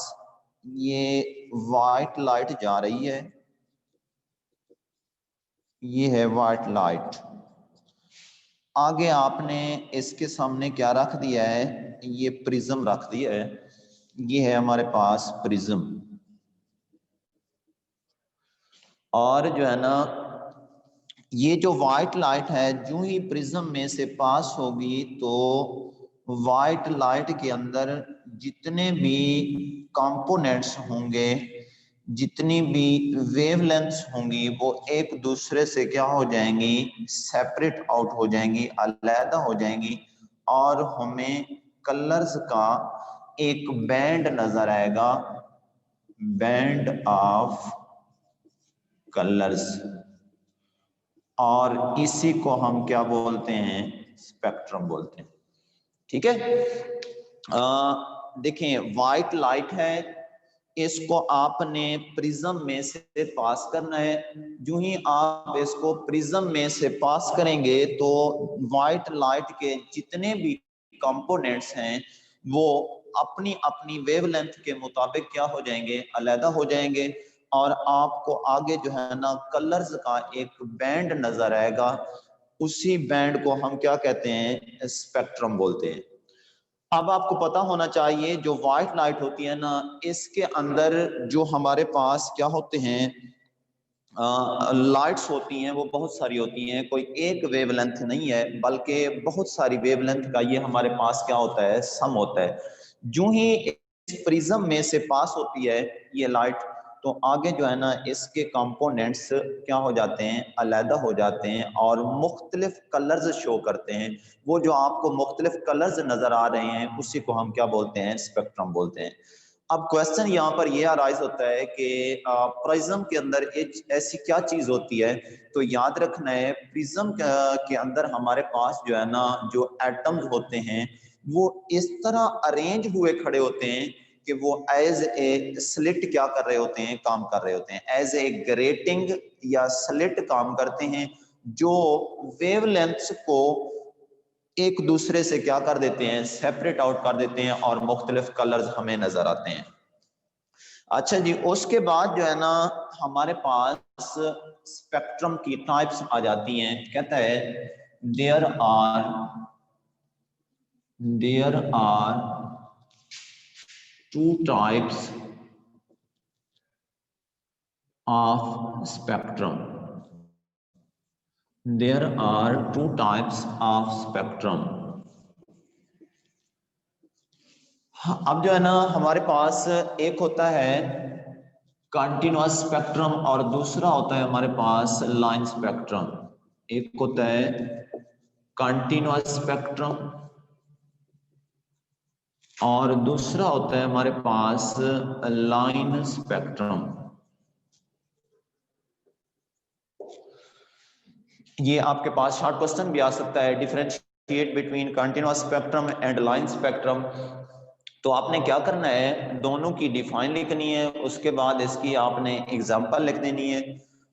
ये व्हाइट लाइट जा रही है, ये है व्हाइट लाइट। आगे आपने इसके सामने क्या रख दिया है, ये प्रिज्म रख दिया है। ये है हमारे पास प्रिज्म। और जो है ना ये जो व्हाइट लाइट है, जो ही प्रिज्म में से पास होगी तो व्हाइट लाइट के अंदर जितने भी कंपोनेंट्स होंगे, जितनी भी वेवलेंथ्स होंगी, वो एक दूसरे से क्या हो जाएंगी, सेपरेट आउट हो जाएंगी, अलग हो जाएंगी। और हमें कलर्स का एक बैंड नजर आएगा, बैंड ऑफ कलर्स। और इसी को हम क्या बोलते हैं, स्पेक्ट्रम बोलते हैं। ठीक है। देखें व्हाइट लाइट है, इसको आपने प्रिज्म में से पास करना है। जो ही आप इसको प्रिज्म में से पास करेंगे तो व्हाइट लाइट के जितने भी कंपोनेंट्स हैं वो अपनी अपनी वेवलेंथ के मुताबिक क्या हो जाएंगे, अलग हो जाएंगे। और आपको आगे जो है ना कलर्स का एक बैंड नजर आएगा, उसी बैंड को हम क्या कहते हैं, स्पेक्ट्रम बोलते हैं। अब आपको पता होना चाहिए जो व्हाइट लाइट होती है ना, इसके अंदर जो हमारे पास क्या होते हैं, लाइट्स होती हैं, वो बहुत सारी होती हैं। कोई एक वेवलेंथ नहीं है, बल्कि बहुत सारी वेवलेंथ का ये हमारे पास क्या होता है, सम होता है। जो ही इस प्रिज्म में से पास होती है ये लाइट, तो आगे जो है ना इसके कंपोनेंट्स क्या हो जाते हैं, अलग हो जाते हैं और मुख्तलिफ कलर्स शो करते हैं। वो जो आपको मुख्तलिफ कलर्स नजर आ रहे हैं उसी को हम क्या बोलते हैं, स्पेक्ट्रम बोलते हैं। अब क्वेश्चन यहाँ पर ये अराइज होता है कि प्रिज्म के अंदर एक ऐसी क्या चीज होती है, तो याद रखना है प्रिज्म के अंदर हमारे पास जो है ना जो एटम्स होते हैं वो इस तरह अरेंज हुए खड़े होते हैं कि वो एज ए स्लिट क्या कर रहे होते हैं, काम कर रहे होते हैं, एज ए ग्रेटिंग या स्लिट काम करते हैं, जो वेवलेंथ्स को एक दूसरे से क्या कर देते हैं, सेपरेट आउट कर देते हैं और मुख्तलिफ कलर्स हमें नजर आते हैं। अच्छा जी, उसके बाद जो है ना हमारे पास स्पेक्ट्रम की टाइप्स आ जाती हैं। कहता है there are two types of spectrum, there are two types of spectrum. अब जो है ना हमारे पास एक होता है कंटिन्यूअस स्पेक्ट्रम और दूसरा होता है हमारे पास लाइन स्पेक्ट्रम। एक होता है कंटिन्यूअस स्पेक्ट्रम और दूसरा होता है हमारे पास लाइन स्पेक्ट्रम। ये आपके पास शॉर्ट क्वेश्चन भी आ सकता है, differentiate between continuous spectrum and line spectrum. तो आपने क्या करना है, दोनों की डिफाइन लिखनी है, उसके बाद इसकी आपने एग्जांपल लिख देनी है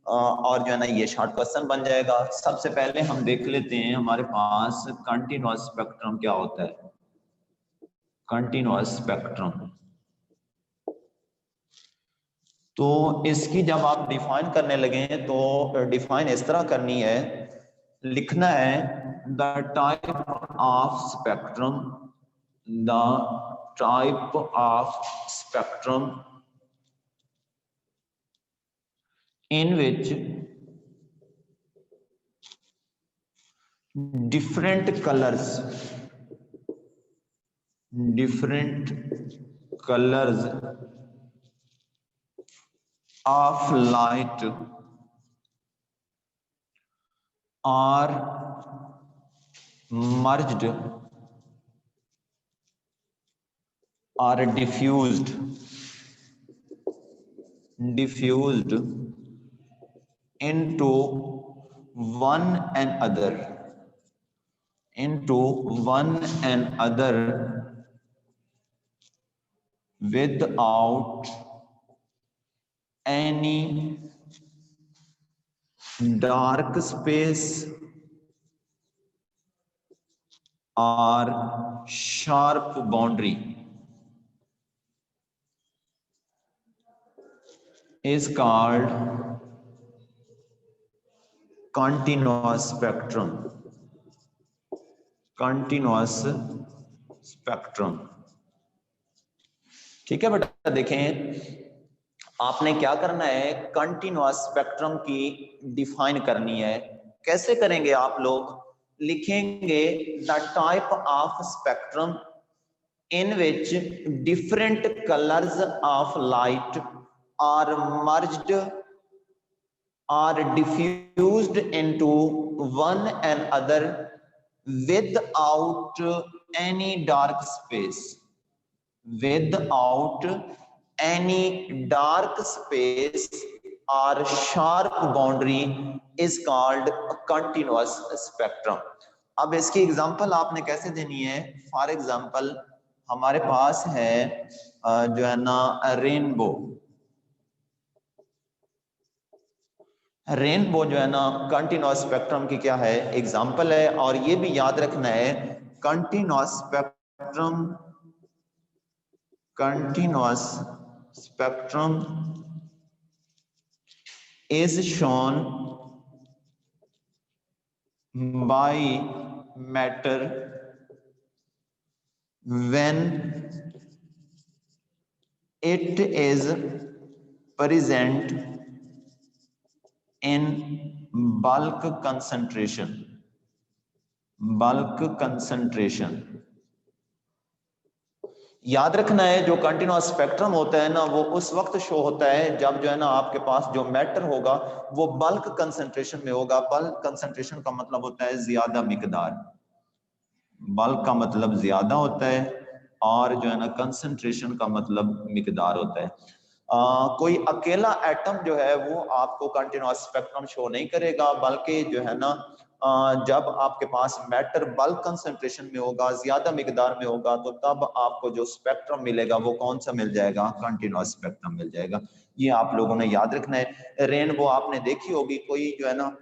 और जो है ना ये शॉर्ट क्वेश्चन बन जाएगा। सबसे पहले हम देख लेते हैं हमारे पास कंटिन्यूअस स्पेक्ट्रम क्या होता है। कंटिन्यूअस स्पेक्ट्रम, तो इसकी जब आप डिफाइन करने लगे तो डिफाइन इस तरह करनी है, लिखना है the type of spectrum, the type of spectrum in which different colors of light are merged or diffused into one another without any dark space or sharp boundary is called continuous spectrum। continuous spectrum, ठीक है बेटा। देखें आपने क्या करना है, continuous spectrum की define करनी है। कैसे करेंगे आप लोग, लिखेंगे the type of spectrum in which different colours of light are merged or diffused into one another without any dark space, without any dark space or sharp boundary is called a continuous spectrum। अब इसकी example आपने कैसे देनी है, for example हमारे पास है जो है ना रेनबो। रेनबो जो है ना कंटिन्यूअस स्पेक्ट्रम की क्या है, एग्जांपल है। और ये भी याद रखना है continuous spectrum is shown by matter when it is present in bulk concentration। याद रखना है जो कंटिन्यूअस स्पेक्ट्रम होता है ना वो उस वक्त शो होता है जब जो है ना आपके पास जो मैटर होगा वो बल्क कंसंट्रेशन में होगा। बल्क कंसंट्रेशन का मतलब होता है ज्यादा मिकदार, बल्क का मतलब ज्यादा होता है और जो है ना कंसंट्रेशन का मतलब मिकदार होता है। कोई अकेला एटम जो है वो आपको कंटिन्यूअस स्पेक्ट्रम शो नहीं करेगा, बल्कि जो है ना जब आपके पास मैटर बल्क कंसंट्रेशन में होगा, ज्यादा मिकदार में होगा, तो तब आपको जो स्पेक्ट्रम मिलेगा वो कौन सा मिल जाएगा? कंटिन्यूअस स्पेक्ट्रम मिल जाएगा। ये आप लोगों ने याद रखना है। रेनबो आपने देखी होगी, कोई जो है ना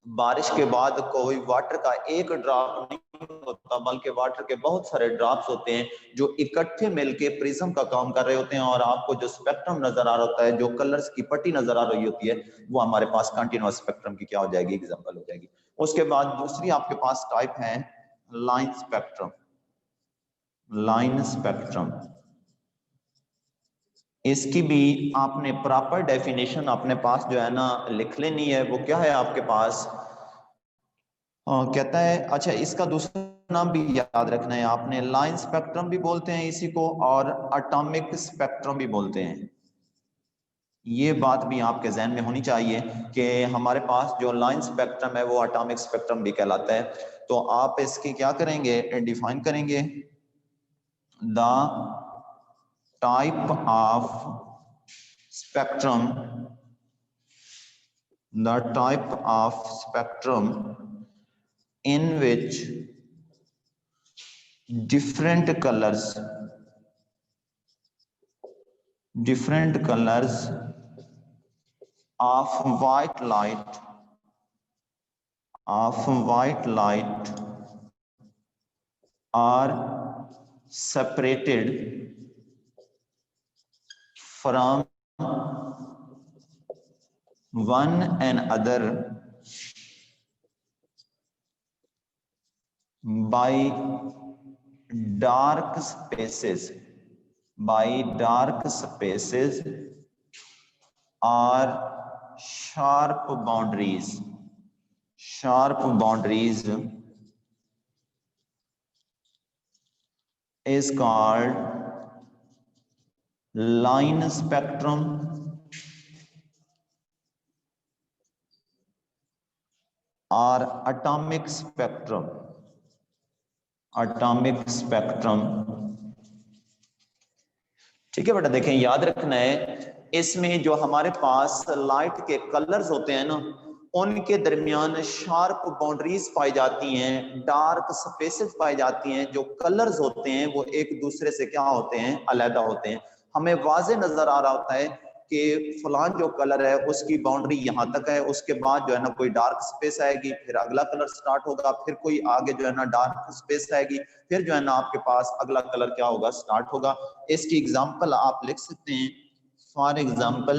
बारिश के बाद कोई वाटर का एक ड्रॉप नहीं होता, बल्कि वाटर के बहुत सारे ड्रॉप्स होते हैं जो इकट्ठे मिलके प्रिज्म का काम कर रहे होते हैं, और आपको जो स्पेक्ट्रम नजर आ रहा होता है, जो कलर्स की पट्टी नजर आ रही होती है, वो हमारे पास कंटिन्यूअस स्पेक्ट्रम की क्या हो जाएगी? एग्जांपल हो जाएगी। उसके बाद दूसरी आपके पास टाइप है लाइन स्पेक्ट्रम। लाइन स्पेक्ट्रम, इसकी भी आपने प्रॉपर डेफिनेशन अपने पास जो है ना लिख लेनी है। वो क्या है आपके पास? कहता है, अच्छा इसका दूसरा नाम भी याद रखना है आपने, लाइन स्पेक्ट्रम भी बोलते हैं इसी को, और एटॉमिक स्पेक्ट्रम भी बोलते हैं। ये बात भी आपके जहन में होनी चाहिए कि हमारे पास जो लाइन स्पेक्ट्रम है वो एटॉमिक स्पेक्ट्रम भी कहलाता है। तो आप इसकी क्या करेंगे? डिफाइन करेंगे, the type of spectrum, the type of spectrum in which different colors of white light are separated from one another by dark spaces or sharp boundaries is called line spectrum और atomic spectrum. ठीक है बेटा, देखें याद रखना है, इसमें जो हमारे पास लाइट के कलर्स होते हैं ना, उनके दरमियान शार्प बाउंड्रीज पाई जाती हैं, डार्क स्पेसेस पाई जाती हैं। जो कलर्स होते हैं वो एक दूसरे से क्या होते हैं? अलग होते हैं। हमें वाज़े नजर आ रहा होता है कि फलान जो कलर है उसकी बाउंड्री यहाँ तक है, उसके बाद जो है ना कोई डार्क स्पेस आएगी, फिर अगला कलर स्टार्ट होगा, फिर कोई आगे जो है ना डार्क स्पेस आएगी, फिर जो है ना आपके पास अगला कलर क्या होगा? स्टार्ट होगा। इसकी एग्जांपल आप लिख सकते हैं, for example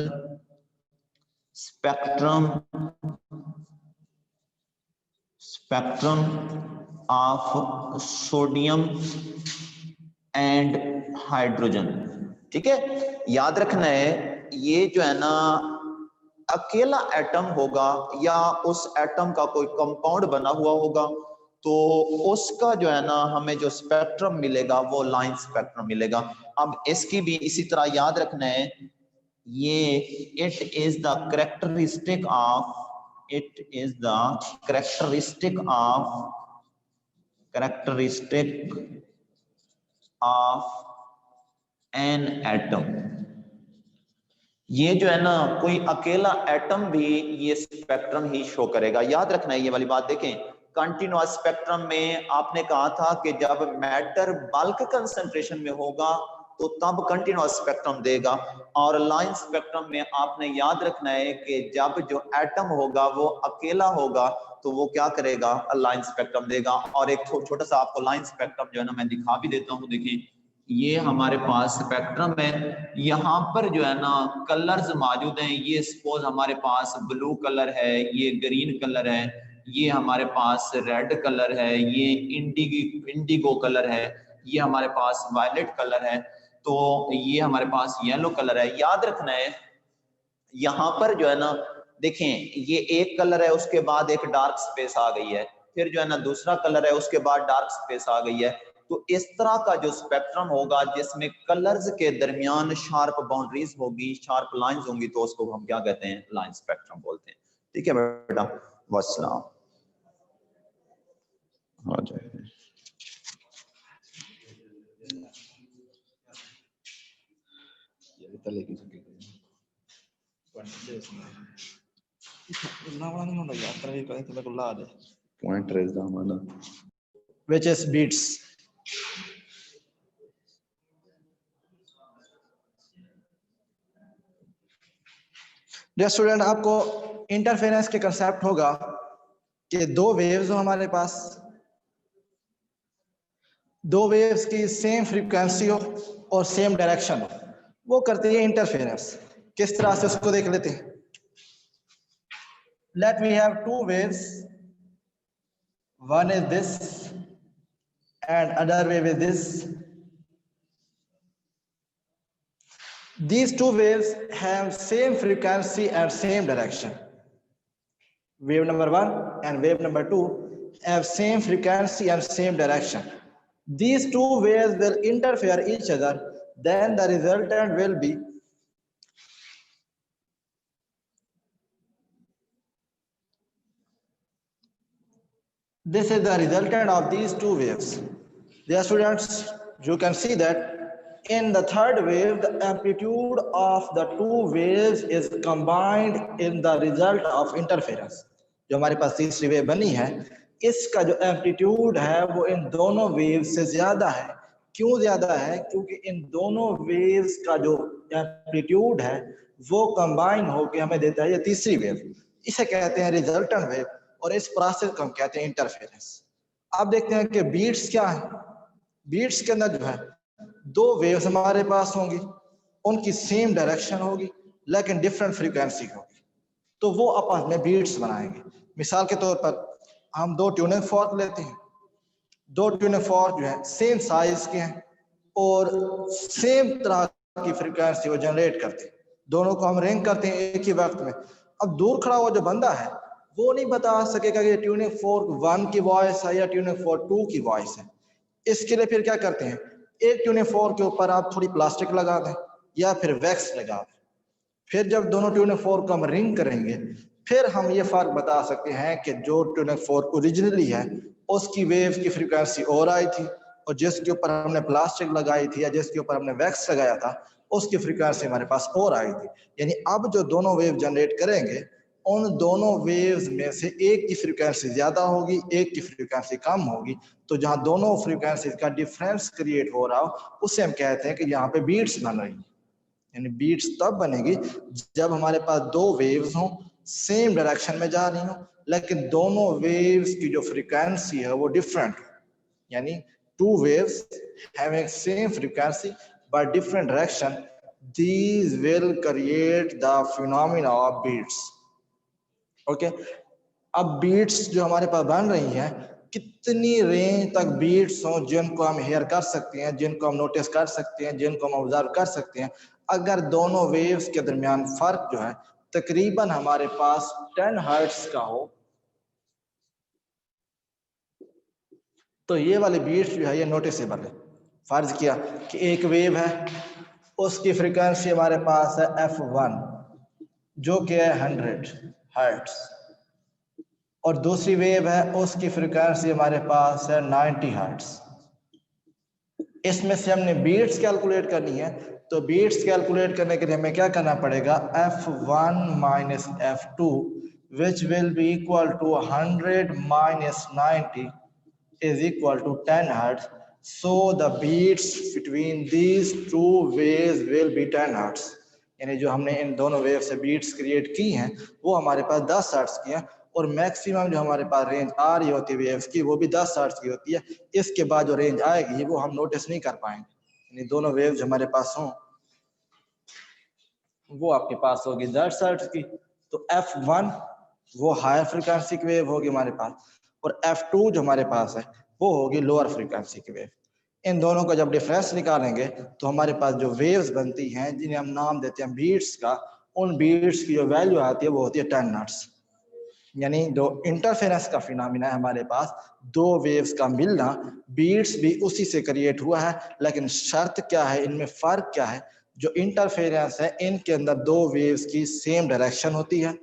spectrum of sodium and hydrogen. ठीक है, याद रखना है, ये जो है ना अकेला एटम होगा या उस एटम का कोई कंपाउंड बना हुआ होगा, तो उसका जो है ना हमें जो स्पेक्ट्रम मिलेगा वो लाइन स्पेक्ट्रम मिलेगा। अब इसकी भी इसी तरह याद रखना है, ये it is the characteristic of an atom. ये जो है ना कोई अकेला एटम भी ये स्पेक्ट्रम ही शो करेगा। याद रखना है ये वाली बात। देखें, कंटिन्यूअस स्पेक्ट्रम में आपने कहा था कि जब मैटर बल्क कंसंट्रेशन में होगा तो तब कंटिन्यूअस स्पेक्ट्रम देगा, और लाइन स्पेक्ट्रम में आपने याद रखना है कि जब जो एटम होगा वो अकेला होगा तो वो क्या करेगा? लाइन स्पेक्ट्रम देगा। और एक छोटा सा आपको लाइन स्पेक्ट्रम जो है ना मैं दिखा भी देता हूँ। देखिए, ये हमारे पास स्पेक्ट्रम है, यहाँ पर जो है ना कलर्स मौजूद हैं। ये सपोज हमारे पास ब्लू कलर है, ये ग्रीन कलर है, ये हमारे पास रेड कलर है, ये इंडिगो कलर है, ये हमारे पास वायलेट कलर है, तो ये हमारे पास येलो कलर है। याद रखना है, यहाँ पर जो है ना देखें, ये एक कलर है, उसके बाद एक डार्क स्पेस आ गई है, फिर जो है ना दूसरा कलर है, उसके बाद डार्क स्पेस आ गई है। तो इस तरह का जो स्पेक्ट्रम होगा जिसमें कलर्स के दरमियान शार्प बाउंड्रीज होगी, शार्प लाइंस होंगी, तो उसको हम क्या कहते हैं? लाइन स्पेक्ट्रम बोलते हैं। ठीक है बेटा, वस्सलाम। हो जाए। तले की सके ना वाला नहीं होता यार तले का तले को ला दे पॉइंट रेज दा माना which is beats. Dear student, आपको इंटरफेरेंस के कंसेप्ट होगा कि दो वेव्स हो हमारे पास, दो वेव्स की सेम फ्रीक्वेंसी हो और सेम डायरेक्शन हो, वो करती है इंटरफेरेंस। किस तरह से उसको देख लेते हैं। Let we have two waves, one is this and other wave is this. These two waves have same frequency and same direction. Wave number 1 and wave number 2 have same frequency and same direction. These two waves will interfere each other, then the resultant will be this is the resultant of these two waves. Dear students, you can see that in the third wave, the amplitude of the two waves is combined in the result of interference. जो हमारे पास तीसरी wave बनी है, इसका जो amplitude है वो इन दोनों वेव्स से ज्यादा है। क्यों ज्यादा है? क्योंकि इन दोनों वेव्स का जो एम्पलीट्यूड है वो कंबाइन होकर हमें देता है ये तीसरी वेव। इसे कहते हैं रिजल्टेंट वेव और इस प्रोसेस को हम कहते हैं इंटरफेरेंस। अब देखते हैं कि बीट्स क्या है। बीट्स के अंदर जो है दो वेव्स हमारे पास होंगी, उनकी सेम डायरेक्शन होगी लेकिन डिफरेंट फ्रीक्वेंसी होगी, तो वो आपस में बीट्स बनाएंगे। मिसाल के तौर पर हम दो ट्यूनिंग फॉर्क लेते हैं, दो ट्यूनिंग फॉर्क जो है सेम साइज के हैं और सेम तरह की फ्रीक्वेंसी वो जनरेट करते हैं। दोनों को हम रिंग करते हैं एक ही वक्त में। अब दूर खड़ा हुआ जो बंदा है वो नहीं बता सकेगा कि ट्यूनिंग फॉर्क 1 की वॉइस है या ट्यूनिंग फॉर्क 2 की वॉइस है। इसके लिए फिर क्या करते हैं, एक ट्यूनिंग फॉर्क के ऊपर आप थोड़ी प्लास्टिक लगा दें या फिर वैक्स लगा दें। फिर जब दोनों ट्यूनिंग फॉर्क को हम रिंग करेंगे फिर हम ये फर्क बता सकते हैं कि जो ट्यूनिंग फॉर्क ओरिजिनली है उसकी वेव की फ्रीक्वेंसी और आई थी और जिसके ऊपर हमने प्लास्टिक लगाई थी या जिसके ऊपर हमने वैक्स लगाया था उसकी फ्रीक्वेंसी हमारे पास और आई थी। यानी अब जो दोनों वेव जनरेट करेंगे उन दोनों वेव्स में से एक की फ्रीक्वेंसी ज्यादा होगी, एक की फ्रीक्वेंसी कम होगी। तो जहां दोनों फ्रीक्वेंसी का डिफरेंस क्रिएट हो रहा हो उसे हम कहते हैं कि यहाँ पे बीट्स बन रही है। यानी बीट्स तब बनेगी जब हमारे पास दो वेव्स हों, सेम डायरेक्शन में जा रही हो लेकिन दोनों वेव्स की जो फ्रीक्वेंसी है वो डिफरेंट हो। यानी two waves having same frequency but different direction, these will create the phenomena of beats. Okay अब बीट्स जो हमारे पास बन रही हैं, कितनी रेंज तक बीट्स हों जिनको हम हेयर कर सकते हैं, जिनको हम नोटिस कर सकते हैं, जिनको हम ऑब्जर्व कर सकते हैं। अगर दोनों वेव्स के दरमियान फर्क जो है तकरीबन हमारे पास 10 हर्ट्ज का हो तो ये वाले बीट्स जो है ये नोटिसेबल है। फर्ज किया कि एक वेव है, उसकी फ्रीक्वेंसी हमारे पास है f1 जो कि है 100 हर्ट्ज और दूसरी वेव है उसकी फ्रीक्वेंसी हमारे पास है 90 हर्ट्ज। इसमें से हमने बीट्स कैलकुलेट करनी है, तो बीट्स कैलकुलेट करने के लिए हमें क्या करना पड़ेगा, f1 minus f2 which will be equal to 100 minus 90 is equal to 10 hertz. So the beats between these two waves will be 10 hertz. यानी जो हमने इन दोनों वेव से बीट्स क्रिएट की हैं वो हमारे पास 10 हर्ट्ज की हैं और मैक्सिमम जो हमारे पास रेंज आ रही होती है वेव्स की वो भी 10 हर्ट्ज की होती है। इसके बाद जो रेंज आएगी वो हम नोटिस नहीं कर पाएंगे। यानी दोनों वेव्स हमारे पास हों वो आपके पास होगी 10 हर्ट्ज की, तो f1 वो हायर फ्रीक्वेंसी की वेव होगी हमारे पास और f2 जो हमारे पास है वो होगी लोअर फ्रीक्वेंसी की वेव। इन दोनों का जब डिफरेंस निकालेंगे तो हमारे पास जो वेव्स बनती हैं जिन्हें हम नाम देते हैं बीट्स का, उन बीट्स की जो वैल्यू आती है वो होती है 10 हर्ट्ज। यानी जो इंटरफेरेंस का फिनोमिना है हमारे पास, दो वेव्स का मिलना, बीट्स भी उसी से क्रिएट हुआ है। लेकिन शर्त क्या है, इनमें फर्क क्या है, जो इंटरफेरेंस है इनके अंदर दो वेव्स की सेम डायरेक्शन होती है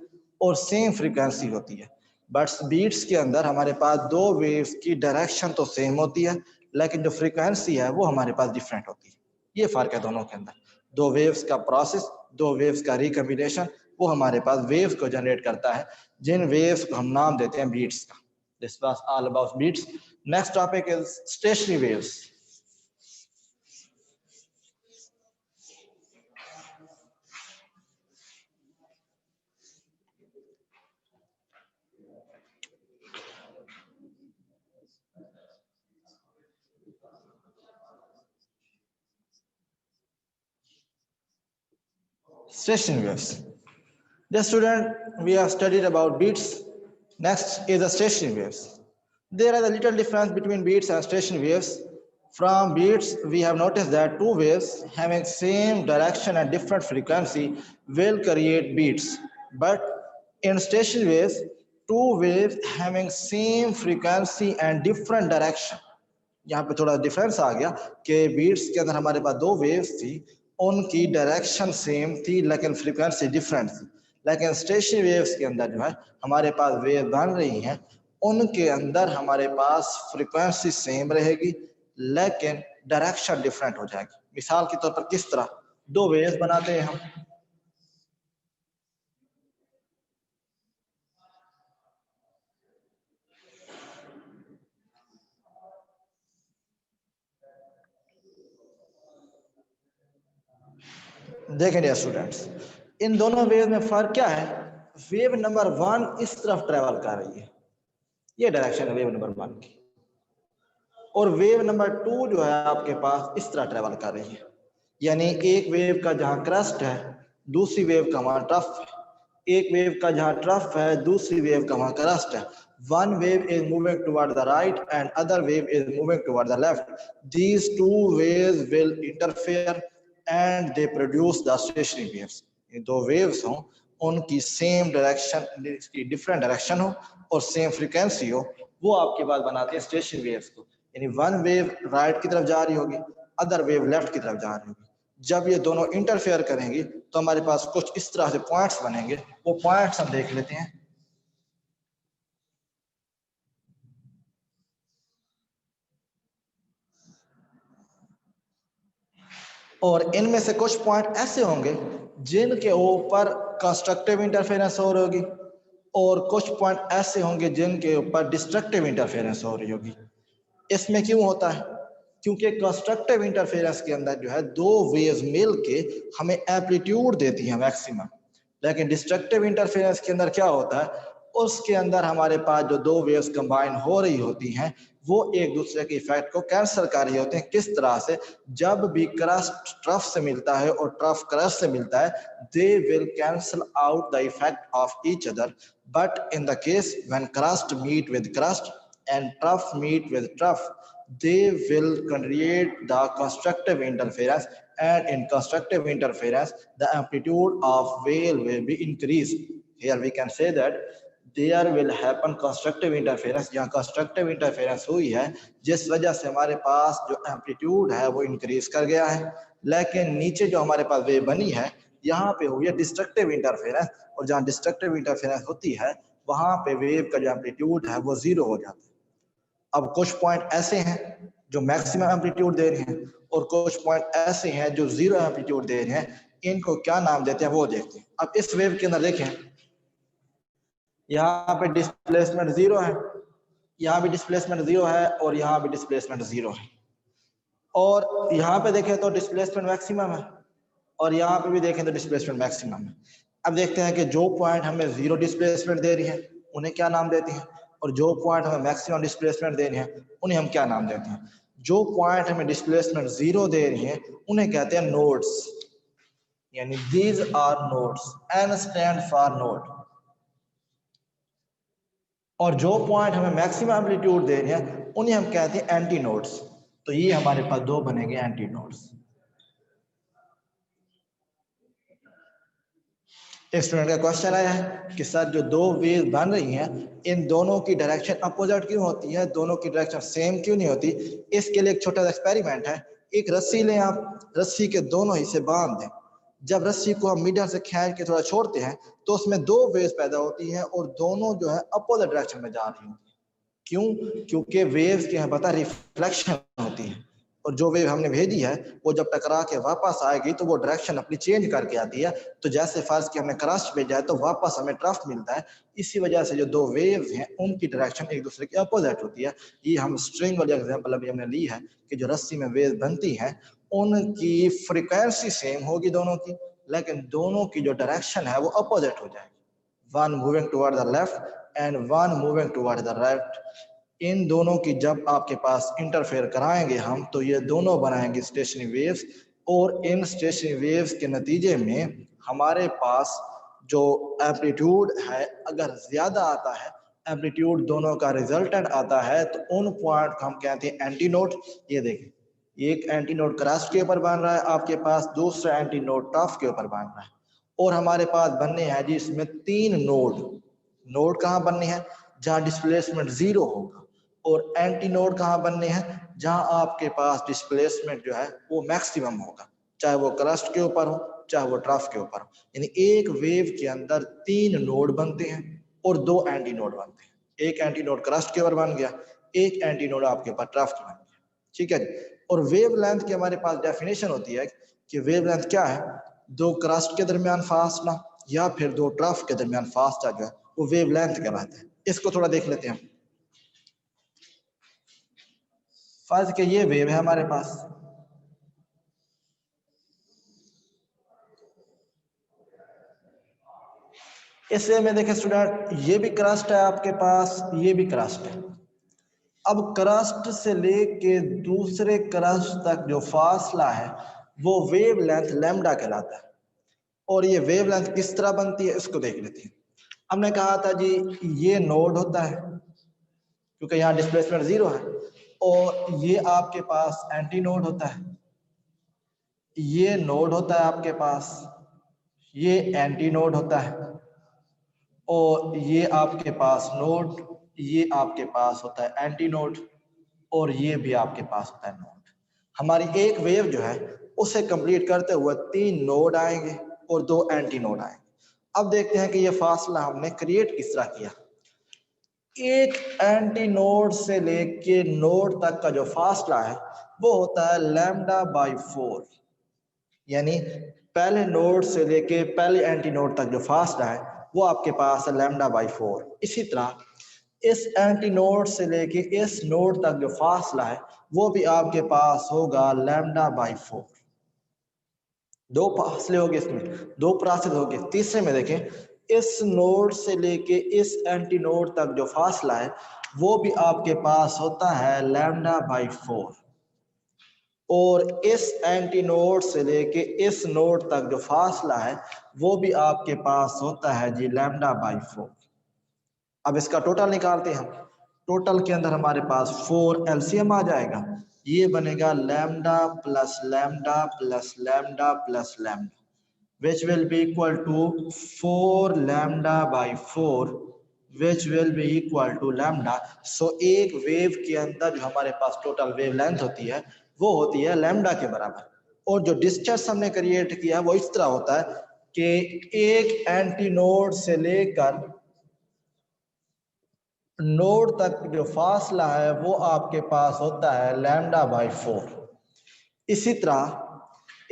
और सेम फ्रीक्वेंसी होती है। बट बीट्स के अंदर हमारे पास दो वेव्स की डायरेक्शन तो सेम होती है लेकिन जो फ्रीक्वेंसी है वो हमारे पास डिफरेंट होती है। ये फर्क है दोनों के अंदर। दो वेव्स का प्रोसेस, दो वेव्स का रिकम्बिनेशन, वो हमारे पास वेव्स को जनरेट करता है, जिन वेव्स को हम नाम देते हैं बीट्स का। This was all about beats. Next topic is stationary waves. Stationary waves. Dear student, we have studied about beats. Next is the stationary waves. There is a little difference between beats and stationary waves. From beats, we have noticed that two waves having same direction and different frequency will create beats. But in stationary waves, two waves having same frequency and different direction. यहाँ पे थोड़ा difference आ गया कि beats के अंदर हमारे पास दो waves थी, उनकी डायरेक्शन सेम थी लेकिन फ्रीक्वेंसी डिफरेंट थी। लेकिन स्टेशनरी वेव्स के अंदर जो है हमारे पास वेव बन रही हैं, उनके अंदर हमारे पास फ्रीक्वेंसी सेम रहेगी लेकिन डायरेक्शन डिफरेंट हो जाएगी। मिसाल के तौर पर किस तरह दो वेव्स बनाते हैं हम, देखें डियर स्टूडेंट्स, इन दोनों वेव में फर्क क्या है? वेव नंबर 1 इस तरफ ट्रेवल कर रही है, ये डायरेक्शन है वेव नंबर 1 की, और वेव नंबर 2 जो है आपके पास इस तरह ट्रेवल कर रही है। यानी एक वेव का जहां क्रस्ट है, दूसरी वेव का वहां ट्रफ है, एक वेव का जहां ट्रफ है, दूसरी वेव का वहां क्रस्ट है। One wave is moving toward the right and other wave is moving toward the left. These two waves will interfere and they produce the stationary waves. ये दो waves हों, उनकी सेम डायरेक्शन, डिफरेंट डायरेक्शन हो और same frequency हो, वो आपके पास बनाते हैं स्टेशनरी वेव्स को। यानी वन वेव राइट की तरफ जा रही होगी, अदर वेव लेफ्ट की तरफ जा रही होगी। जब ये दोनों इंटरफेयर करेंगी तो हमारे पास कुछ इस तरह से पॉइंट्स बनेंगे, वो पॉइंट्स हम देख लेते हैं। और इनमें से कुछ पॉइंट ऐसे होंगे जिनके ऊपर कंस्ट्रक्टिव इंटरफेरेंस हो रही होगी और कुछ पॉइंट ऐसे होंगे जिनके ऊपर डिस्ट्रक्टिव इंटरफेरेंस हो रही होगी। इसमें क्यों होता है? क्योंकि कंस्ट्रक्टिव इंटरफेरेंस के अंदर जो है दो वेव्स मिलके हमें एम्पलीट्यूड देती हैं मैक्सिमम, लेकिन डिस्ट्रक्टिव इंटरफेरेंस के अंदर क्या होता है, उसके अंदर हमारे पास जो दो वेव्स कंबाइन हो रही होती हैं वो एक दूसरे के इफेक्ट को कैंसिल कर रही होते हैं। किस तरह से? जब भी क्रस्ट ट्रफ से मिलता है और ट्रफ क्रस्ट से मिलता है, they will cancel out the effect of each other, but in the case when crest meet with crest and trough meet with trough, they will create the constructive interference, and in constructive interference the amplitude of wave will be increased. Here we can say that there will happen constructive interference। यहाँ constructive interference हुई है जिस वजह से हमारे पास जो amplitude है वो increase कर गया है, लेकिन नीचे जो हमारे पास wave बनी है यहाँ पे हुई है destructive interference, और जहाँ destructive interference होती है वहां पे वेव का जो एम्पलीट्यूड है वो जीरो हो जाता है। अब कुछ पॉइंट ऐसे हैं जो मैक्सिमम एम्पलीट्यूड दे रहे हैं और कुछ पॉइंट ऐसे हैं जो जीरो एम्पलीट्यूड दे रहे हैं, इनको क्या नाम देते हैं वो देखते हैं। अब इस वेव के अंदर देखें, यहाँ पे डिस्प्लेसमेंट जीरो है, यहाँ भी डिस्प्लेसमेंट जीरो है और यहाँ भी डिस्प्लेसमेंट जीरो है, और यहाँ पे देखें तो डिस्प्लेसमेंट मैक्सिमम है और यहाँ पे भी देखें तो डिस्प्लेसमेंट मैक्सिमम है। अब देखते हैं कि जो पॉइंट हमें जीरो डिस्प्लेसमेंट दे रही है उन्हें क्या नाम देते हैं, और जो पॉइंट हमें मैक्सिमम डिस्प्लेसमेंट दे रहे हैं उन्हें हम क्या नाम देते हैं। जो पॉइंट हमें डिस्प्लेसमेंट जीरो दे रही हैं उन्हें कहते हैं नोड्स, यानी these are nodes, N stand for node. और जो पॉइंट हमें मैक्सिमम एम्पलीट्यूड दे रहे हैं उन्हें हम कहते हैं एंटी नोड्स। तो ये हमारे पास दो बनेंगे एंटी नोड्स। एक स्टूडेंट का क्वेश्चन आया है कि सर जो दो वेव बन रही हैं इन दोनों की डायरेक्शन अपोजिट क्यों होती है, दोनों की डायरेक्शन सेम क्यों नहीं होती? इसके लिए एक छोटा सा एक्सपेरिमेंट है। एक रस्सी लें आप, रस्सी के दोनों हिस्से बांध दें। जब रस्सी को हम मीडियम से खींच के थोड़ा छोड़ते हैं तो उसमें दो वेव्स पैदा होती हैं और दोनों जो है अपोजिट डायरेक्शन में जा रही होती है। क्यों? क्योंकि वेव्स की हमें पता रिफ्लेक्शन होती है। और जो वेव हमने भेजी है वो जब टकरा के वापस आएगी तो वो डायरेक्शन अपनी चेंज करके आती है। तो जैसे फर्ज कि हमने क्रस्ट भेजा है तो वापस हमें ट्रफ मिलता है। इसी वजह से जो दो वेव्स हैं उनकी डायरेक्शन एक दूसरे के अपोजिट होती है। ये हम स्ट्रिंग वाली एग्जांपल अभी हमने ली है कि जो रस्सी में वेव बनती है उनकी फ्रीक्वेंसी सेम होगी दोनों की, लेकिन दोनों की जो डायरेक्शन है वो अपोजिट हो जाएगी। One moving toward the left and one moving toward the right. इन दोनों की जब आपके पास इंटरफेयर कराएंगे हम तो ये दोनों बनाएंगे स्टेशनरी वेव्स, और इन स्टेशनरी वेव्स के नतीजे में हमारे पास जो एम्पलीट्यूड है अगर ज्यादा आता है, एम्पलीट्यूड दोनों का रिजल्टेंट आता है, तो उन पॉइंट को हम कहते हैं एंटी नोड। ये देखें, एक एंटी नोड क्रस्ट के ऊपर बन रहा है आपके पास, दूसरा एंटी नोड टफ के ऊपर बन रहा है, और हमारे पास बनने हैं जी इसमें तीन नोड। नोड कहाँ बनने हैं? जहाँ डिस्प्लेसमेंट जीरो होगा। और एंटी नोड कहाँ बनने हैं? जहाँ आपके पास डिस्प्लेसमेंट जो है वो मैक्सिमम होगा, चाहे वो क्रस्ट के ऊपर हो चाहे वो ट्रफ के ऊपर हो। यानी एक वेव के अंदर तीन नोड बनते हैं और दो एंटी नोड बनते हैं। एक एंटी नोड क्रस्ट के ऊपर बन गया, एक एंटी नोड आपके पास ट्रफ के बन गया, ठीक है जी। और वेव लेंथ की हमारे पास डेफिनेशन होती है कि वेव लेंथ क्या है? दो क्रस्ट के दरमियान फासला या फिर दो ट्रफ के दरमियान फासला जो है वो वेव लेंथ कहलाता है। इसको थोड़ा देख लेते हैं। फर्ज के ये वेव है हमारे पास, इस वे में देखें स्टूडेंट, ये भी क्रस्ट है आपके पास, ये भी क्रस्ट है। अब क्रस्ट से लेके दूसरे क्रस्ट तक जो फासला है वो वेव लेंथ लैम्डा कहलाता है। और ये वेव लेंथ किस तरह बनती है इसको देख लेते हैं। हमने कहा था जी ये नोड होता है क्योंकि यहाँ डिस्प्लेसमेंट जीरो है, और ये आपके पास एंटी नोड होता है। ये नोड होता है आपके पास, ये एंटी नोड होता है, और ये आपके पास नोड, ये आपके पास होता है एंटी नोड, और ये भी आपके पास होता है नोड। हमारी एक वेव जो है उसे कंप्लीट करते हुए तीन नोड आएंगे और दो एंटी नोड आएंगे। अब देखते हैं कि ये फासला हमने क्रिएट किस तरह किया। एक एंटी नोड से लेके नोड तक का जो फासला है वो होता है लैम्डा बाई 4, यानी पहले नोड से लेके पहले एंटी नोड तक जो फासला है वो आपके पास है लैम्डा बाई 4। इसी तरह इस एंटी नोड से लेके इस नोड तक जो फासला है वो भी आपके पास होगा लैम्डा बाई 4। दो फासले हो गए, इसमें दो प्रोसेस हो गए। तीसरे में देखें, इस नोड से लेके इस एंटी नोड तक जो फासला है वो भी आपके पास होता है लैम्डा बाई 4, और इस एंटी नोड से लेके इस नोड तक जो फासला है वो भी आपके पास होता है जी लैम्डा बाई 4। अब इसका टोटल निकालते हैं हम। टोटल के अंदर हमारे पास 4 एलसीएम आ जाएगा, ये बनेगा lambda plus lambda plus lambda plus lambda, which will be equal to 4 lambda by 4, which will be equal to lambda। So एक वेव के अंदर जो हमारे पास टोटल वेव लेंथ होती है वो होती है लैम्डा के बराबर। और जो डिस्टेंस हमने क्रिएट किया है वो इस तरह होता है कि एक एंटी नोड से लेकर नोड तक जो फासला है वो आपके पास होता है लैम्डा बाई 4। इसी तरह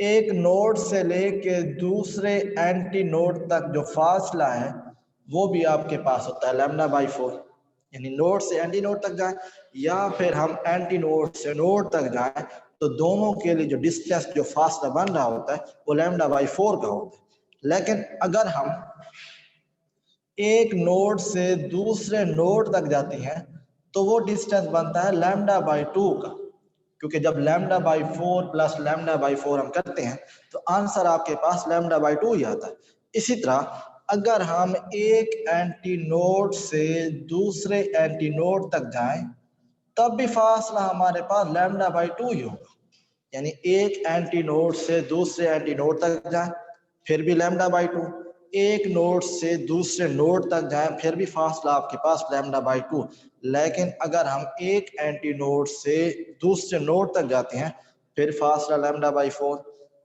एक नोड से लेके दूसरे एंटी नोड तक जो फासला है वो भी आपके पास होता है लैम्डा बाई 4। यानी नोड से एंटी नोड तक जाए या फिर हम एंटी नोड से नोड तक जाए तो दोनों के लिए जो डिस्टेंस जो फासला बन रहा होता है वो लैम्डा बाई 4 का होता है। लेकिन अगर हम एक नोड से दूसरे नोड तक जाते हैं तो वो डिस्टेंस बनता है लैम्डा बाई 2 का, क्योंकि जब lambda by 4 plus lambda by 4 हम करते हैं तो आंसर आपके पास लैम्डा बाई 2 ही आता है। इसी तरह अगर हम एक एंटी नोड से दूसरे एंटी नोड तक जाएं तब भी फासला हमारे पास लैम्डा बाई 2 ही होगा। यानी एक एंटी नोड से दूसरे एंटी नोड तक जाएं फिर भी लैम्डा बाई 2, एक नोड से दूसरे नोड तक जाएं फिर भी फासला आपके पास लैम्डा बाई 2। लेकिन अगर हम एक एंटी नोड से दूसरे नोड तक जाते हैं फिर फासला लैम्डा बाई 4,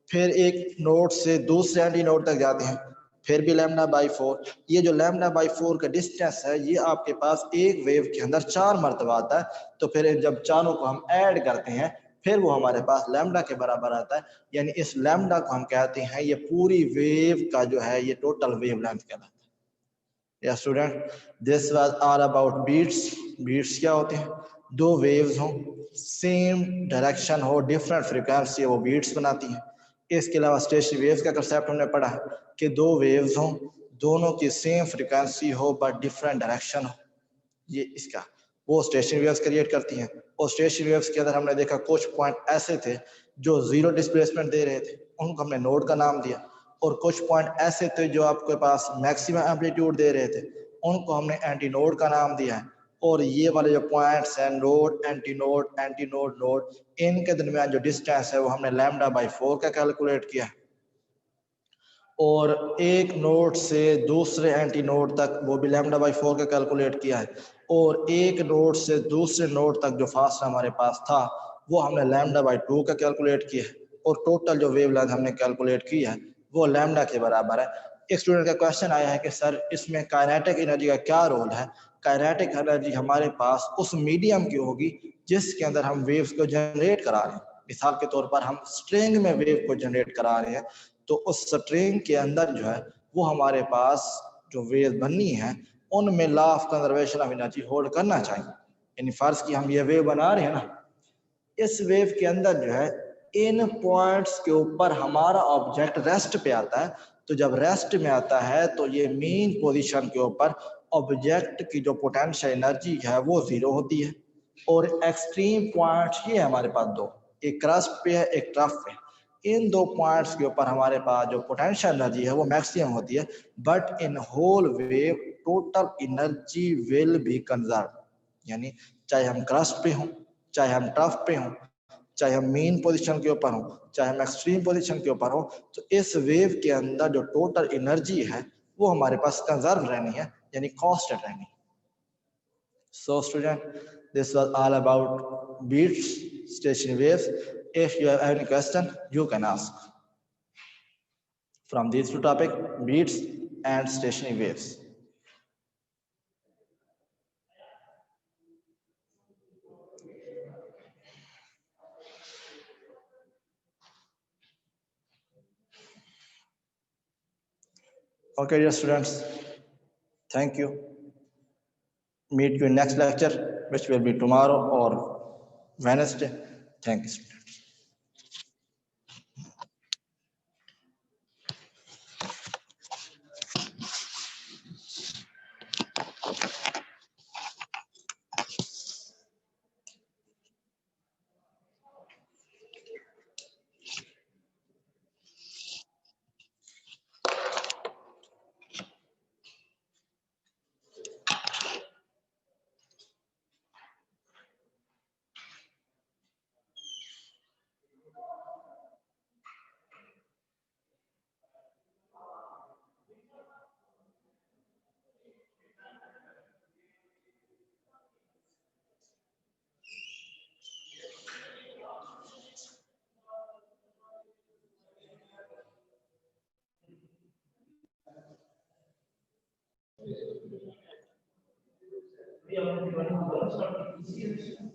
फिर एक नोड से दूसरे एंटी नोड तक जाते हैं फिर भी लैम्डा बाई 4। ये जो लैम्डा बाई 4 का डिस्टेंस है ये आपके पास एक वेव के अंदर 4 मरतबा आता है। तो फिर जब चारों को हम ऐड करते हैं फिर वो हमारे पास लैम्डा के बराबर आता है, यानी इस लैम्डा को हम कहते हैं ये पूरी वेव का जो है ये टोटल वेव लेंथ कहलाता है। या student, this was all about beats. Beats क्या होते हैं? दो वेव्स हों, सेम डायरेक्शन हो, डिफरेंट फ्रीक्वेंसी, वो बीट्स बनाती हैं। इसके अलावा स्टेशनरी वेव्स का कंसेप्ट हमने पढ़ा है कि दो वेव्स हों, दोनों की सेम फ्रीक्वेंसी हो बट डिफरेंट डायरेक्शन हो, ये इसका वो स्टेशनरी वेव्स क्रिएट करती हैं। और स्टेशनरी वेव्स के अंदर हमने देखा कुछ पॉइंट ऐसे थे जो जीरो डिस्प्लेसमेंट दे रहे थे, उनको हमने नोड का नाम दिया, और कुछ पॉइंट ऐसे थे जो आपके पास मैक्सिमम एम्पलीट्यूड दे रहे थे, उनको हमने एंटी नोड का नाम दिया है। और ये वाले जो पॉइंट्स हैं, नोड, एंटी नोड, नोड, इनके दरमियान जो डिस्टेंस है वो हमने लैम्डा बाई 4 का कैलकुलेट किया। और एक नोड से दूसरे एंटी नोड तक वो भी लैम्डा बाई 4 का कैलकुलेट किया है। और एक नोड से दूसरे नोड तक जो फासला हमारे पास था वो हमने लैम्डा बाई 2 का कैलकुलेट किया है। और टोटल जो वेवलेंथ हमने कैलकुलेट की है वो लैम्डा के बराबर है। एक स्टूडेंट का क्वेश्चन आया है कि सर इसमें काइनेटिक एनर्जी का क्या रोल है? काइनेटिक एनर्जी हमारे पास उस मीडियम की होगी जिसके अंदर हम वेव्स को जनरेट करा रहे हैं। मिसाल के तौर पर हम स्ट्रिंग में वेव को जनरेट करा रहे हैं, तो उस स्ट्रिंग के अंदर जो है वो हमारे पास जो वेव बननी है उनमें law of conservation of energy hold करना चाहिए। यानी फर्ज की हम ये वेव बना रहे हैं ना, इस वेव के अंदर जो है इन पॉइंट्स के ऊपर हमारा ऑब्जेक्ट रेस्ट पे आता है। तो जब रेस्ट में आता है तो ये मेन पोजीशन के ऊपर ऑब्जेक्ट की जो पोटेंशियल एनर्जी है वो जीरो होती है। और एक्सट्रीम पॉइंट्स ये हमारे पास दो, एक क्रस्ट पे है, एक ट्रफ पे। इन दो पॉइंट्स के ऊपर हमारे पास जो पोटेंशियल एनर्जी है वो मैक्सिमम होती है, but in whole wave total energy will be conserve. यानी चाहे हम क्रस्ट पे हों, चाहे हम ट्रफ पे हों, चाहे हम मेन पोजीशन के ऊपर हों, चाहे हम एक्सट्रीम पोजीशन के ऊपर हों, तो इस वेव के अंदर जो टोटल एनर्जी है वो हमारे पास कंजर्व रहनी है, यानी कांस्टेंट रहनी है। So student, this was all about beats, stationary waves. If you have any question, you can ask. From these two topics, beats and stationary waves. Okay, dear students, thank you. Meet you in next lecture, which will be tomorrow or Wednesday. Thank you, students. We are running the